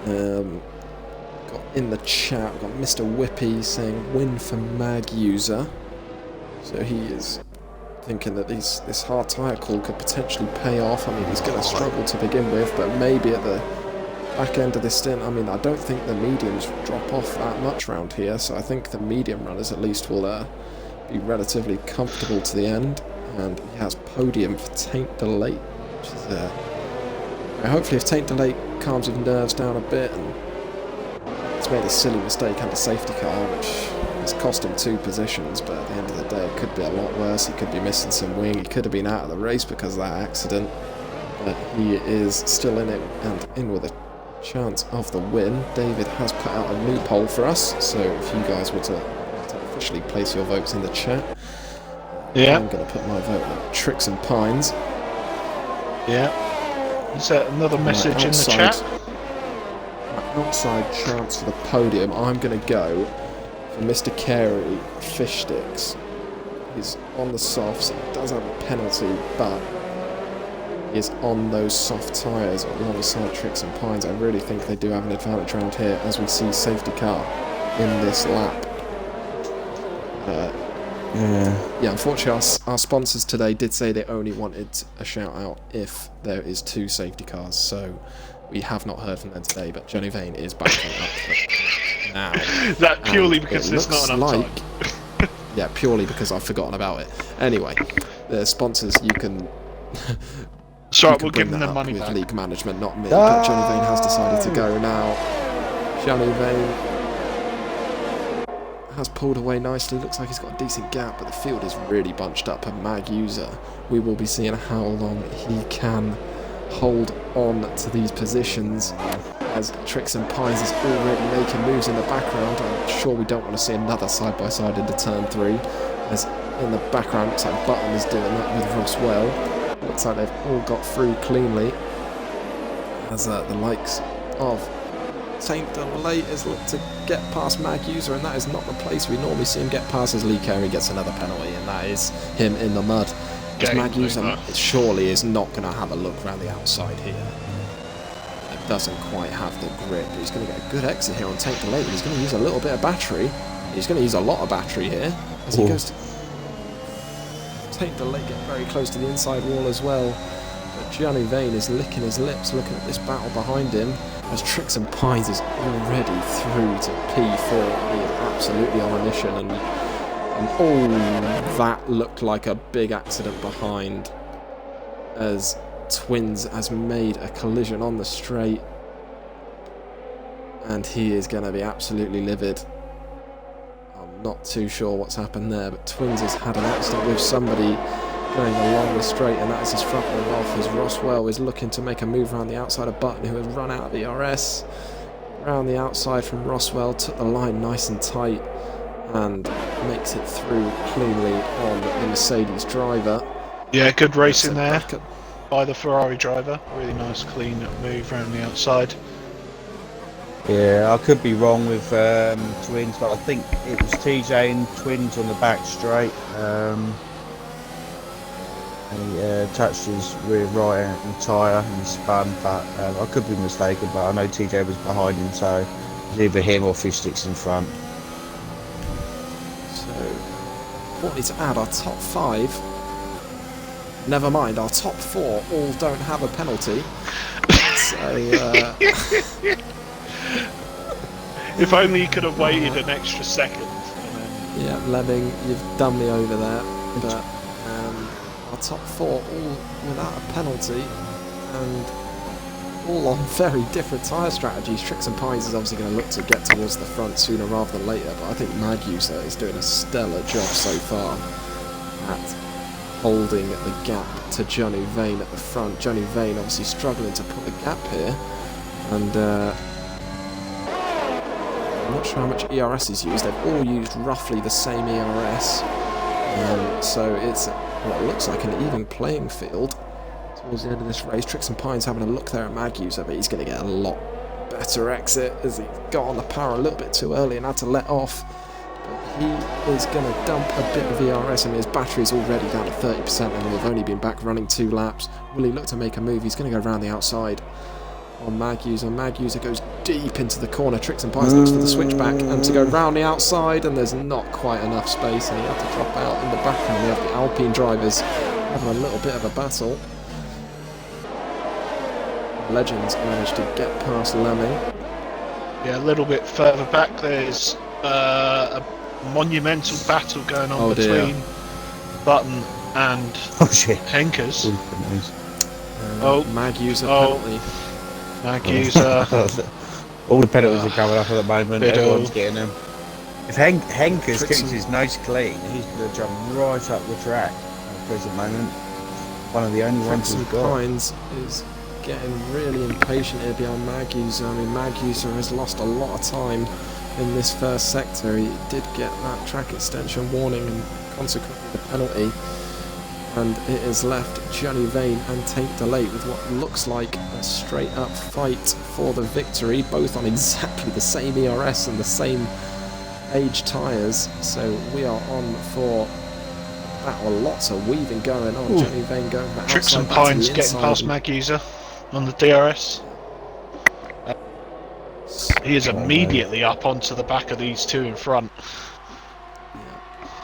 A: Got in the chat, got Mr. Whippy saying win for Mag User, so he is thinking that this hard tyre call could potentially pay off. I mean, he's going to struggle to begin with, but maybe at the back end of this stint, I mean, I don't think the mediums drop off that much around here, so I think the medium runners at least will be relatively comfortable to the end. And he has podium for Taint Delay, which is hopefully if Taint Delay calms his nerves down a bit, and he's made a silly mistake under safety car which has cost him 2 positions, but at the end of the day it could be a lot worse. He could be missing some wing, he could have been out of the race because of that accident, but he is still in it and in with a chance of the win. David has put out a new poll for us, so if you guys were to officially place your votes in the chat, I'm going to put my vote on Tricks and Pines.
B: Is that another message in the chat?
A: My outside chance for the podium, I'm going to go for Mr. Carey Fish Sticks. He's on the softs, he does have a penalty, but he is on those soft tyres alongside Tricks and Pines. I really think they do have an advantage around here as we see safety car in this lap. Yeah, unfortunately our sponsors today did say they only wanted a shout out if there is 2 safety cars, so we have not heard from them today, but Johnny Vane is backing up now.
B: That purely because there's not enough time.
A: Yeah, purely because I've forgotten about it. Anyway, the sponsors, you can
B: so we'll give them the money
A: with
B: back.
A: league management, not me, but Johnny Vane has decided to go now. Johnny Vane has pulled away nicely, looks like he's got a decent gap, but the field is really bunched up. A Mag User, we will be seeing how long he can hold on to these positions as Tricks and Pines is already making moves in the background. I'm sure we don't want to see another side-by-side into turn 3, as in the background looks like Button is doing that with Roswell. Looks like they've all got through cleanly, as the likes of Taint Delay is looked to get past Mag User, and that is not the place we normally see him get past, as Lee Carey gets another penalty, and that is him in the mud. As Mag User surely is not going to have a look around the outside here. It doesn't quite have the grip, but he's going to get a good exit here on Taint Delay, but he's going to use a little bit of battery. He's going to use a lot of battery here as he goes to Taint Delay, get very close to the inside wall as well. But Gianni Vane is licking his lips looking at this battle behind him, as Tricks and Pines is already through to P4. He is absolutely on a mission, and oh, that looked like a big accident behind, as Twins has made a collision on the straight, and he is going to be absolutely livid. I'm not too sure what's happened there, but Twins has had an accident with somebody going along the straight, and that is his front wing off, as Roswell is looking to make a move around the outside of Button, who has run out of ERS. Around the outside from Roswell, took the line nice and tight and makes it through cleanly on the Mercedes driver.
B: Yeah, good racing there by the Ferrari driver. Really nice clean move around the outside.
C: Yeah, I could be wrong with Twins, but I think it was TJ and Twins on the back straight. He touched his rear right tyre and spun, but I could be mistaken, but I know TJ was behind him, so It's either him or Fish Sticks in front.
A: So, wanting to add our top 5. Never mind, our top 4 all don't have a penalty. So,
B: if only you could have waited an extra second. And then...
A: yeah, Lemming, you've done me over there. But our top 4 all without a penalty, and all on very different tyre strategies. Tricks and Pines is obviously going to look to get towards the front sooner rather than later, but I think Maguser is doing a stellar job so far at holding the gap to Johnny Vane at the front. Johnny Vane obviously struggling to put the gap here, and I'm not sure how much ERS is used. They've all used roughly the same ERS, so it's what looks like an even playing field towards the end of this race. Tricks and Pines having a look there at Maguser, but he's going to get a lot better exit as he got on the power a little bit too early and had to let off. But he is going to dump a bit of ERS. I mean, his battery is already down to 30% and we've only been back running 2 laps. Will he look to make a move? He's going to go around the outside on Maguser. Maguser goes deep into the corner. Tricks and Pines looks for the switchback and to go round the outside, and there's not quite enough space and he had to drop out in the back, and we have the Alpine drivers having a little bit of a battle. Legends managed to get past Lemming.
B: Yeah, a little bit further back there's a monumental battle going on between Button and Henkers.
A: Maguser penalty.
B: Maguser.
C: All the penalties are coming up at the moment.
B: Biddle.
C: Everyone's getting them. If Henkers keeps his nose clean, he's going to jump right up the track at the present moment. One of the only ones he's got.
A: Pines is getting really impatient here behind Maguser. I mean, Maguser has lost a lot of time in this first sector. He did get that track extension warning and consequently the penalty, and it has left Johnny Vane and Taint Delay with what looks like a straight up fight for the victory, both on exactly the same ERS and the same age tyres. So we are on for battle. Lots of weaving going on.
C: Ooh.
A: Johnny Vane going back
B: Tricks and
A: outside,
B: Pines getting past Maguser on the DRS. He is immediately up onto the back of these 2 in front.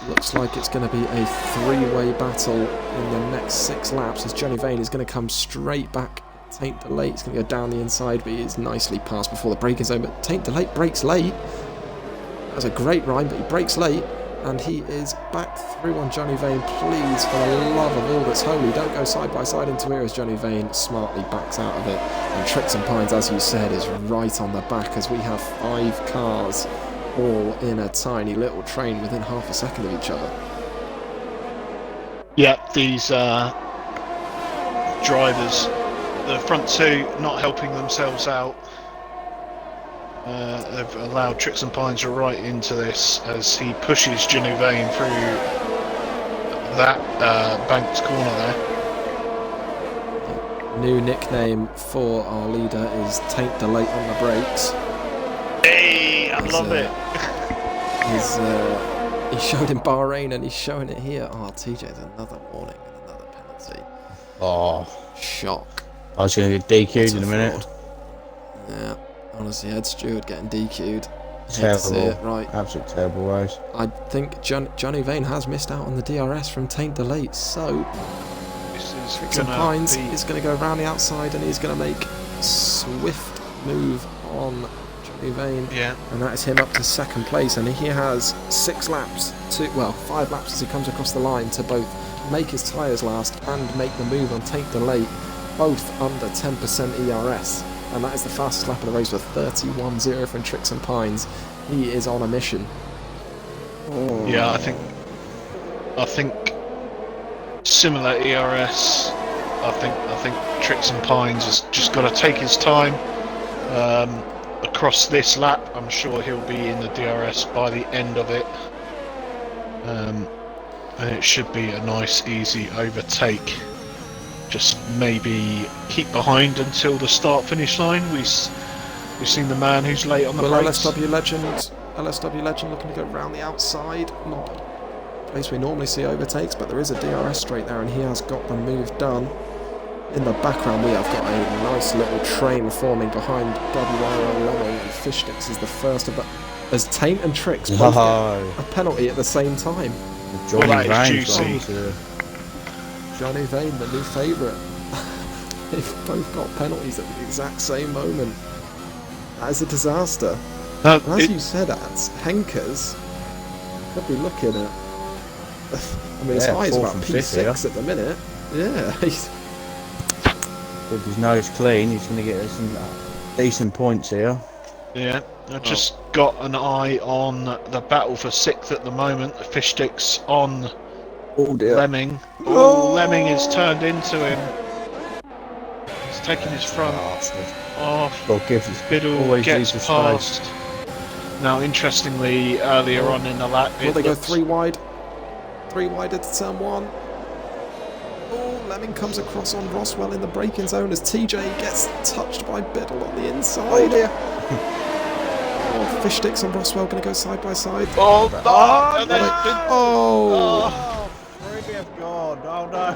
A: Looks like it's going to be a 3-way battle in the next 6 laps, as Johnny Vane is going to come straight back. Taint Delay is going to go down the inside, but he is nicely passed before the braking zone. But Taint Delay breaks late. That was a great rhyme, but he breaks late, and he is back through on Johnny Vane. Please, for the love of all that's holy, don't go side by side into here, as Johnny Vane smartly backs out of it. And Tricks and Pines, as you said, is right on the back, as we have 5 cars all in a tiny little train within half a second of each other.
B: Yeah, these drivers, the front 2, not helping themselves out. They've allowed Tricks and Pines right into this as he pushes Johnny Vane through that banked corner there.
A: New nickname for our leader is Taint Delay on the brakes.
B: Hey, I love it.
A: He showed in Bahrain and he's showing it here. Oh, TJ's another warning and another penalty.
C: Oh,
A: shock.
C: I was going to get DQ'd in a minute.
A: Fraud. Yeah, honestly, Ed Stewart getting DQ'd.
C: Terrible.
A: Right.
C: Absolute terrible race.
A: I think Johnny Vane has missed out on the DRS from Taint Delay, so Tricks and Pines is going to go around the outside and he's going to make a swift move on Johnny Vane, and that is him up to 2nd place, and he has 5 laps as he comes across the line to both make his tyres last and make the move on Taint Delay, both under 10% ERS, and that is the fastest lap of the race with 31.0 from Tricks and Pines. He is on a mission. Oh.
B: Yeah, I think similar ERS. I think Tricks and Pines has just got to take his time. Across this lap, I'm sure he'll be in the DRS by the end of it, and it should be a nice, easy overtake. Just maybe keep behind until the start-finish line. We've seen the man who's late on the brakes.
A: LSW Legend looking to go round the outside. Not a place we normally see overtakes, but there is a DRS straight there, and he has got the move done. In the background, we have got a nice little train forming behind WRL Lemming, and Fish Sticks is the first of as Taint and Tricks both get a penalty at the same time.
C: Johnny
B: that is
C: Vane's
B: juicy.
A: Johnny Vane, the new favourite. They've both got penalties at the exact same moment. That is a disaster. And as you said, Henkers could be looking at. I mean, his high is about P6 at the minute. Yeah, he's.
C: With his nose clean, he's going to get some decent points here.
B: Yeah, I've just got an eye on the battle for 6th at the moment. The Fish Sticks on Lemming. Oh, Lemming is turned into him. He's taking his front off. Biddle gets past. Now, interestingly, earlier on in the lap,
A: will they go 3 wide? 3 wide into turn 1. Oh, Lemming comes across on Roswell in the braking zone as TJ gets touched by Biddle on the inside.
C: Oh dear.
A: Fish Sticks and Roswell going to go side by side.
B: Oh,
C: Freebie God. Oh no.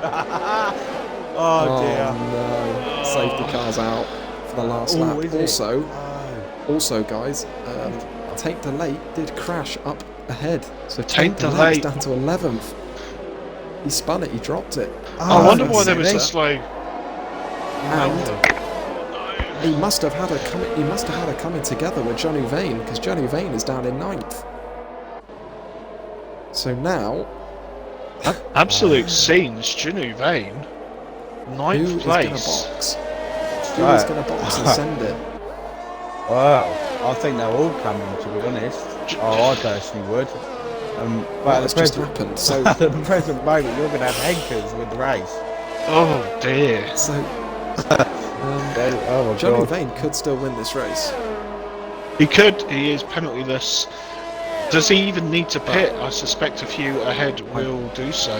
C: Oh dear.
A: No. Safety car's out for the last lap. Also, guys, Taint Delay did crash up ahead. So Taint Delay is down to 11th. He spun it, he dropped it.
B: I wonder why there was a slow.
A: And he must have had a coming together with Johnny Vane, because Johnny Vane is down in 9th. So now,
B: absolute scenes, Johnny Vane, 9th place.
A: Who is going to box and send it?
C: Wow, I think they're all coming, to be honest. I personally would. But
A: that's just happened. So
C: at the present moment, you're going to have Henkers with the race.
B: Oh dear.
A: So
C: oh my
A: Johnny
C: God.
A: Vane could still win this race.
B: He could. He is penaltyless. Does he even need to pit? I suspect a few ahead will do so.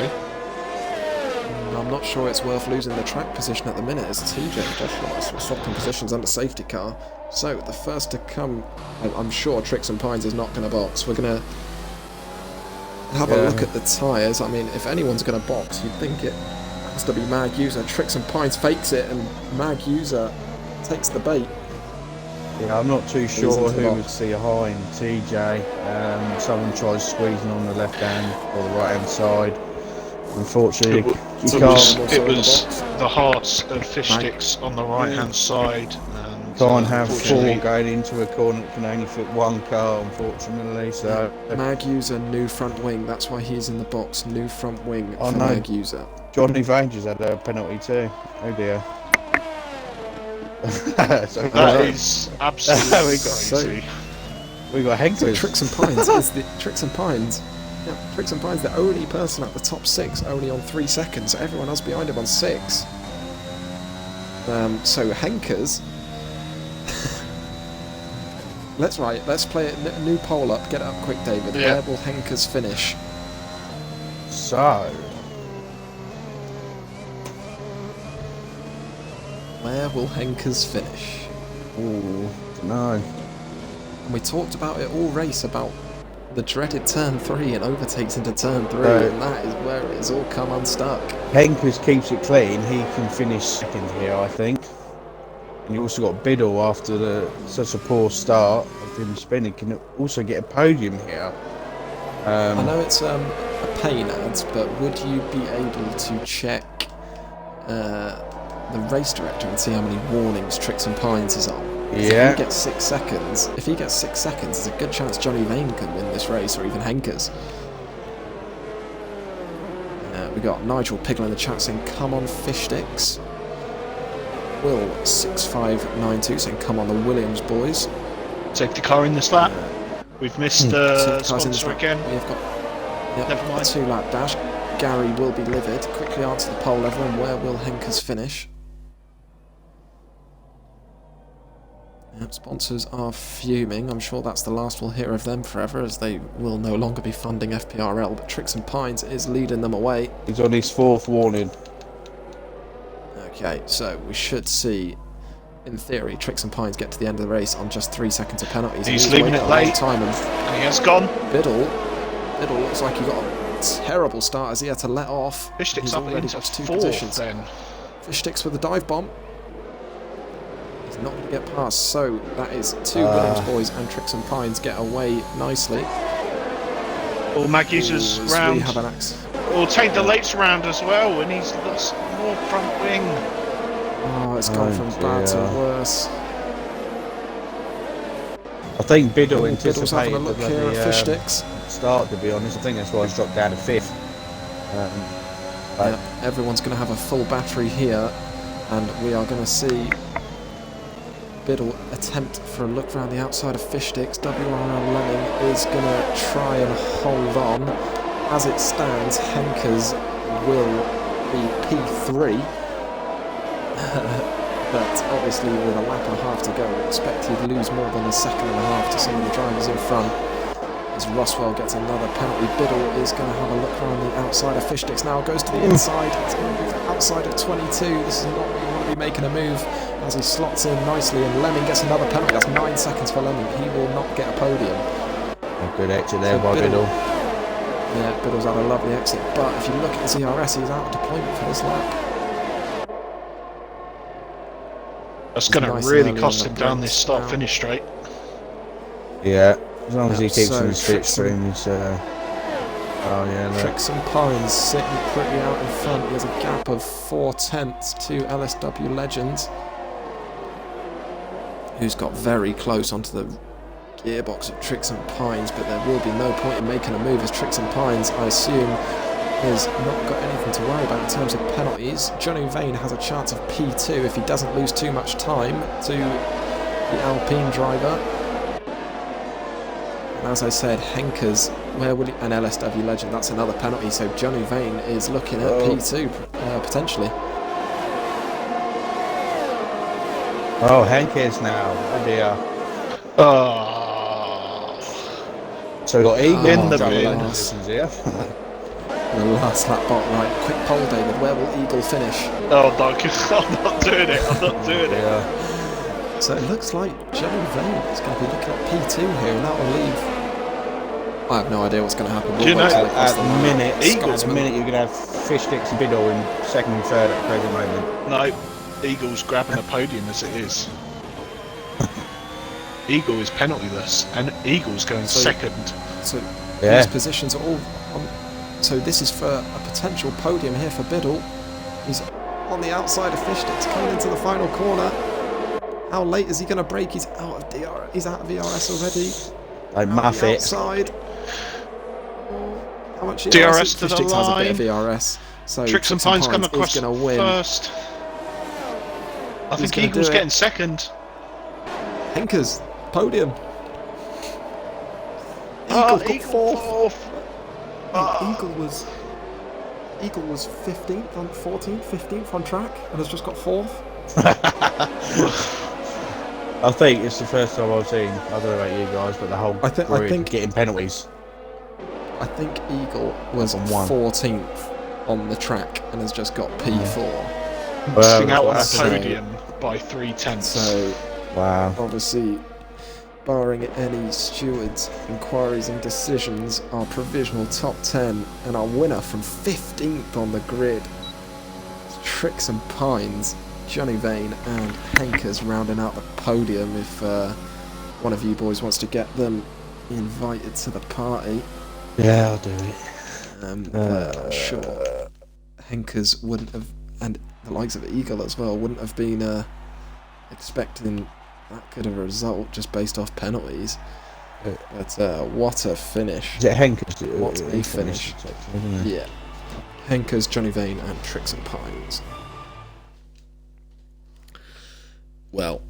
A: I'm not sure it's worth losing the track position at the minute as TJ and Joshua are swapping positions under safety car. So the first to come, I'm sure Tricks and Pines is not going to box. We're going to have a look at the tyres. I mean, if anyone's going to box, you'd think it has to be Mag User. Tricks and Pines fakes it and Mag User takes the bait.
C: Yeah, I'm not too sure who was behind TJ. Someone tries squeezing on the left hand or the right hand side. Unfortunately,
B: it was the hearts of Fish Sticks on the right hand side. And
C: can't have 4 going into a corner that can only fit 1 car, unfortunately. So
A: Mag User, new front wing. That's why he's in the box. New front wing for Mag User.
C: Johnny Vanges had a penalty too. Oh dear.
B: So that is absolutely crazy.
C: We got Henkers.
A: So Tricks and Pines is the Tricks and Pines. Yeah, Tricks and Pines, the only person at the top 6, only on 3 seconds. Everyone else behind him on 6. So Henkers. Let's play a new poll up. Get it up quick, David.
B: Yeah.
A: Where will Henkers finish?
C: So.
A: Where will Henkers finish?
C: Ooh, no.
A: And we talked about it all race about the dreaded turn 3 and overtakes into turn 3, and that is where it has all come unstuck.
C: Henkers keeps it clean. He can finish 2nd here, I think. And you also got Biddle after such a poor start of him spinning. Can also get a podium here.
A: I know it's a pain ads, but would you be able to check the race director and see how many warnings Tricks and Pines is on?
C: Yeah.
A: If he gets 6 seconds, there's a good chance Johnny Vane can win this race, or even Henkers. We got Nigel Piggle in the chat saying, "Come on, Fish Sticks." Will 6592 saying, "Come on, the Williams boys."
B: Safety car in this lap. We've missed sponsor again.
A: We've got
B: Never mind.
A: a 2-lap dash. Gary will be livid. Quickly answer the poll, everyone. Where will Henkers finish? Yep, sponsors are fuming. I'm sure that's the last we'll hear of them forever, as they will no longer be funding FPRL. But Tricks and Pines is leading them away.
C: He's on his 4th warning.
A: Okay, so we should see, in theory, Tricks and Pines get to the end of the race on just 3 seconds of penalties.
B: He's leaving it late,
A: time,
B: and he has gone.
A: Biddle looks like he got a terrible start as he had to let off.
B: Fish Sticks
A: He's
B: up
A: already
B: into
A: got 2
B: 4th
A: positions.
B: then.
A: Fish sticks with a dive bomb. He's not going to get past. So that is two Williams boys and Tricks and Pines get away nicely.
B: Or Maggie's round.
A: We have an axe.
B: Or take the late's round as well, and he's lost more front wing.
A: Oh, it's gone from bad to worse.
C: I think Biddle
A: Biddle's having a look here at Fish Sticks.
C: Start, to be honest. I think that's why he's dropped down to 5th.
A: Yeah, everyone's going to have a full battery here, and we are going to see Biddle attempt for a look around the outside of Fish Sticks. WRL Lemming is going to try and hold on. As it stands, Henkers will be P3. But obviously with a lap and a half to go, we expect he'd lose more than a second and a half to some of the drivers in front. As Roswell gets another penalty, Biddle is going to have a look around the outside of Fish Sticks now, goes to the inside, it's going to move outside of 22, this is not where you want to be making a move, as he slots in nicely, and Lemming gets another penalty. That's 9 seconds for Lemming, he will not get a podium.
C: A good exit there by Biddle.
A: Yeah, Biddle's had a lovely exit, but if you look at the ZRS, he's out of deployment for this lap.
B: That's going to really cost him down this start-finish straight.
C: Yeah, as long as he keeps on his slipstream, he's...
A: Tricks and Pines sitting pretty out in front. He has a gap of 4/10 to LSW Legends, who's got very close onto the gearbox of Tricks and Pines, but there will be no point in making a move as Tricks and Pines, I assume, has not got anything to worry about in terms of penalties. Johnny Vane has a chance of P2 if he doesn't lose too much time to the Alpine driver. And as I said, Henkers, where will he, and LSW Legend, that's another penalty, so Johnny Vane is looking at P2 potentially.
C: Oh, Henkers now, oh dear. So we've got Eagle
B: in the
C: bin.
A: The last lap bot, right, quick poll David, where will Eagle finish?
B: Oh, Doug, I'm not doing it, I'm not doing it.
A: So it looks like Johnny Vane is going to be looking at P2 here, and that will leave. I have no idea what's going to happen.
C: Do you know, at the minute you're going to have Fish Sticks and Biddle in 2nd and 3rd at the present moment.
B: No, Eagle's grabbing a podium as it is. Eagle is penaltyless, and Eagle's going 2nd.
A: So these positions are all on. So this is for a potential podium here for Biddle. He's on the outside of Fish Sticks, coming into the final corner. How late is he going to brake? He's out of DRS. He's out of VRS already.
C: Like muff it.
A: Outside. How much
B: DRS to
A: Fish
B: the
A: Sticks has a bit of
B: line.
A: VRS. So
B: Tricks and Pines come across
A: win.
B: first. I think Eagle's getting 2nd.
A: Henkers, podium. Eagle got 4th. Eagle was 15th on 14th, 15th on track, and has just got 4th.
C: I think it's the first time I've seen, I don't know about you guys, but the whole
A: I think
C: getting penalties.
A: I think Eagle was on 14th on the track and has just got P4.
B: Well, out on the podium by 3/10.
A: So,
C: wow.
A: Obviously, barring any stewards' inquiries and decisions, our provisional top 10 and our winner from 15th on the grid, Tricks and Pines, Johnny Vane and Henkers rounding out the podium. If one of you boys wants to get them invited to the party,
C: yeah, I'll do it.
A: I'm sure Henkers wouldn't have, and the likes of Eagle as well, wouldn't have been expecting that good of a result just based off penalties. But what a finish.
C: Is it Henkers?
A: What a finish. Yeah. Henkers, Johnny Vane and Tricks and Pines. Well,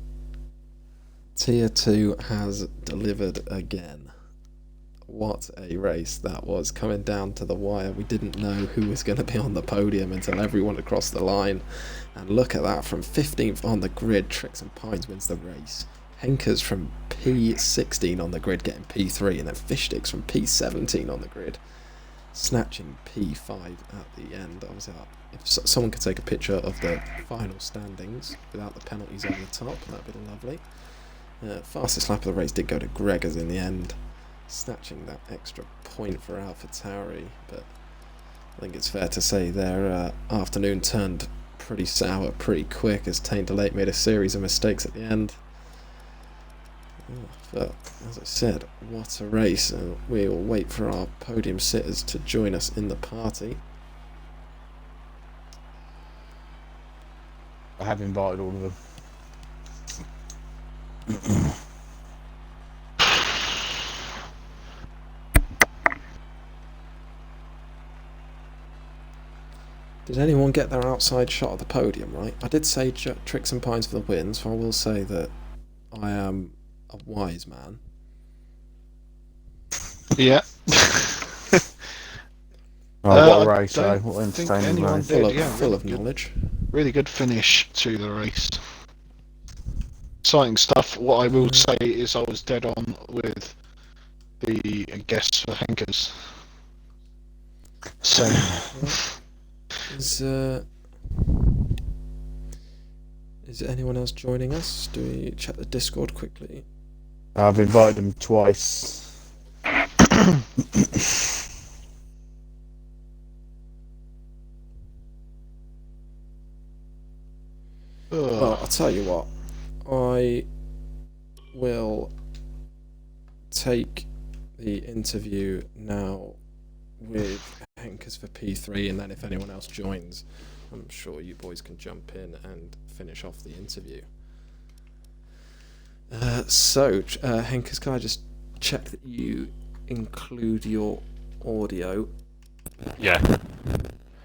A: Tier 2 has delivered again. What a race that was, coming down to the wire. We didn't know who was going to be on the podium until everyone had crossed the line. And look at that, from 15th on the grid, Tricks and Pines wins the race. Henkers from P16 on the grid getting P3, and then Fish Sticks from P17 on the grid, snatching P5 at the end. Obviously, if someone could take a picture of the final standings without the penalties over the top, that'd be lovely. Fastest lap of the race did go to Gregors in the end, snatching that extra point for AlphaTauri, but I think it's fair to say their afternoon turned pretty sour pretty quick as Taintelate made a series of mistakes at the end. But as I said, what a race, and we will wait for our podium sitters to join us in the party.
C: I have invited all of them.
A: Did anyone get their outside shot of the podium right? I did say Tricks and Pines for the win, so I will say that I am a wise man.
B: Yeah.
C: What a race,
B: I
C: though. What an
B: think
C: entertaining
B: anyone
C: race.
B: did.
A: Full of
B: Really good.
A: knowledge.
B: Really good finish to the race. Exciting stuff. What I will say is I was dead on with the guess for Henkers. So
A: is anyone else joining us? Do we check the Discord quickly?
C: I've invited them twice.
A: Well, I'll tell you what. I will take the interview now with Henkers for P3, and then if anyone else joins, I'm sure you boys can jump in and finish off the interview. Henkers, can I just check that you include your audio?
D: Yeah.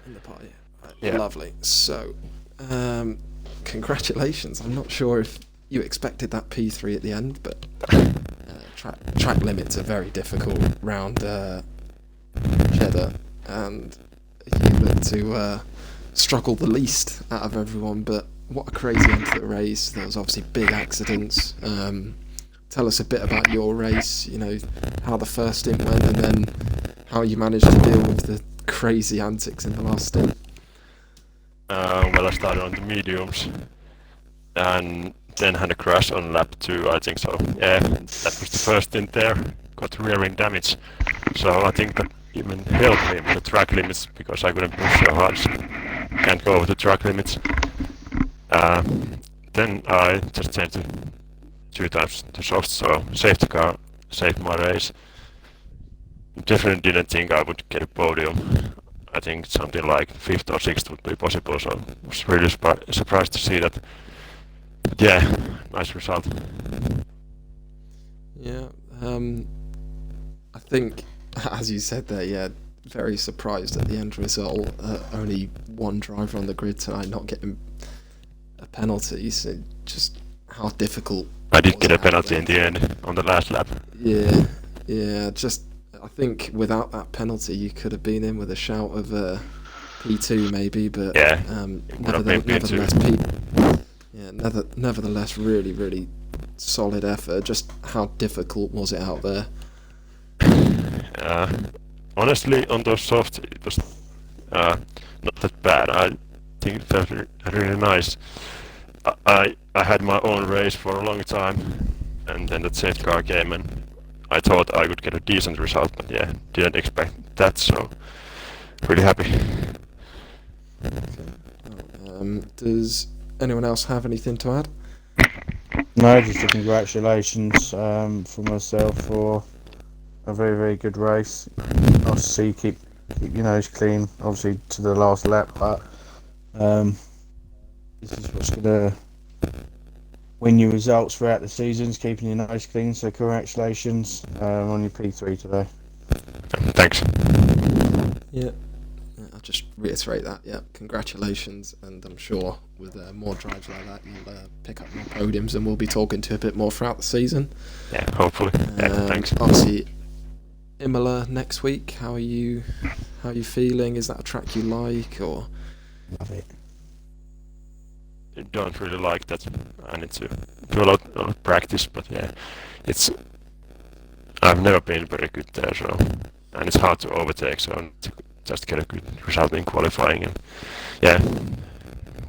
A: In the party?
D: Yeah.
A: Lovely. So, congratulations. I'm not sure if you expected that P3 at the end, but track limits are very difficult round Cheddar, and you look to struggle the least out of everyone, but what a crazy end to the race. There was obviously big accidents. Tell us a bit about your race, how the first stint went, and then how you managed to deal with the crazy antics in the last stint.
D: Well, I started on the mediums and then had a crash on lap 2, I think so. Yeah, that was the first stint there. Got rear end damage. So I think that even helped me with the track limits because I couldn't push so hard. Can't go over the track limits. Then I just changed it 2 times to soft, so safety car saved my race. Definitely didn't think I would get a podium. I think something like 5th or 6th would be possible, so I was really surprised to see that. But yeah, nice result.
A: Yeah, I think, as you said there, yeah, very surprised at the end result. Only one driver on the grid tonight not getting a penalty, so just how difficult.
D: I did get a penalty in the end on the last lap.
A: Yeah, just I think without that penalty you could have been in with a shout of P2 maybe, but
D: yeah,
A: nevertheless, really, really solid effort. Just how difficult was it out there?
D: Honestly, on those softs, it was not that bad. I think it felt really nice. I had my own race for a long time, and then the safety car came, and I thought I would get a decent result, but yeah, didn't expect that, so pretty happy.
A: Does anyone else have anything to add?
C: No, just a congratulations for myself for a very, very good race. Nice to see you keep your nose clean, obviously to the last lap, but this is what's going to win you results throughout the seasons, keeping your nose clean, so congratulations on your P3 today.
D: Thanks.
A: Yeah, I'll just reiterate that. Yeah, congratulations, and I'm sure with more drives like that, you'll pick up more podiums, and we'll be talking to you a bit more throughout the season.
D: Yeah, hopefully. Yeah, thanks.
A: Obviously, Imola next week. How are you feeling? Is that a track you like, or?
C: Love it.
D: I don't really like that. I need to do a lot of practice, but yeah, I've never been very good there, so, and it's hard to overtake, so I need to just get a good result in qualifying, and yeah,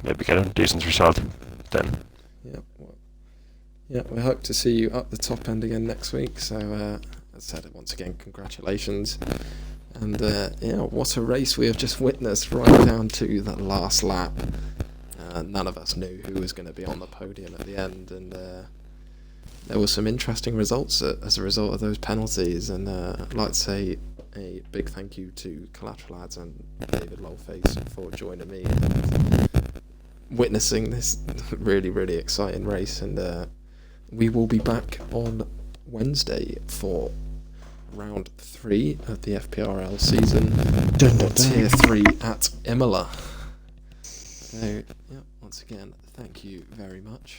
D: maybe get a decent result then.
A: Yeah, we hope to see you up the top end again next week. So, as I said, once again, congratulations. And what a race we have just witnessed right down to the last lap. none of us knew who was going to be on the podium at the end, and there were some interesting results as a result of those penalties. And I'd like to say a big thank you to Collateral Lads and David Lolface for joining me and witnessing this really, really exciting race. And we will be back on Wednesday for round 3 of the FPRL season, Tier 3 at Imola. So, yeah, once again, thank you very much.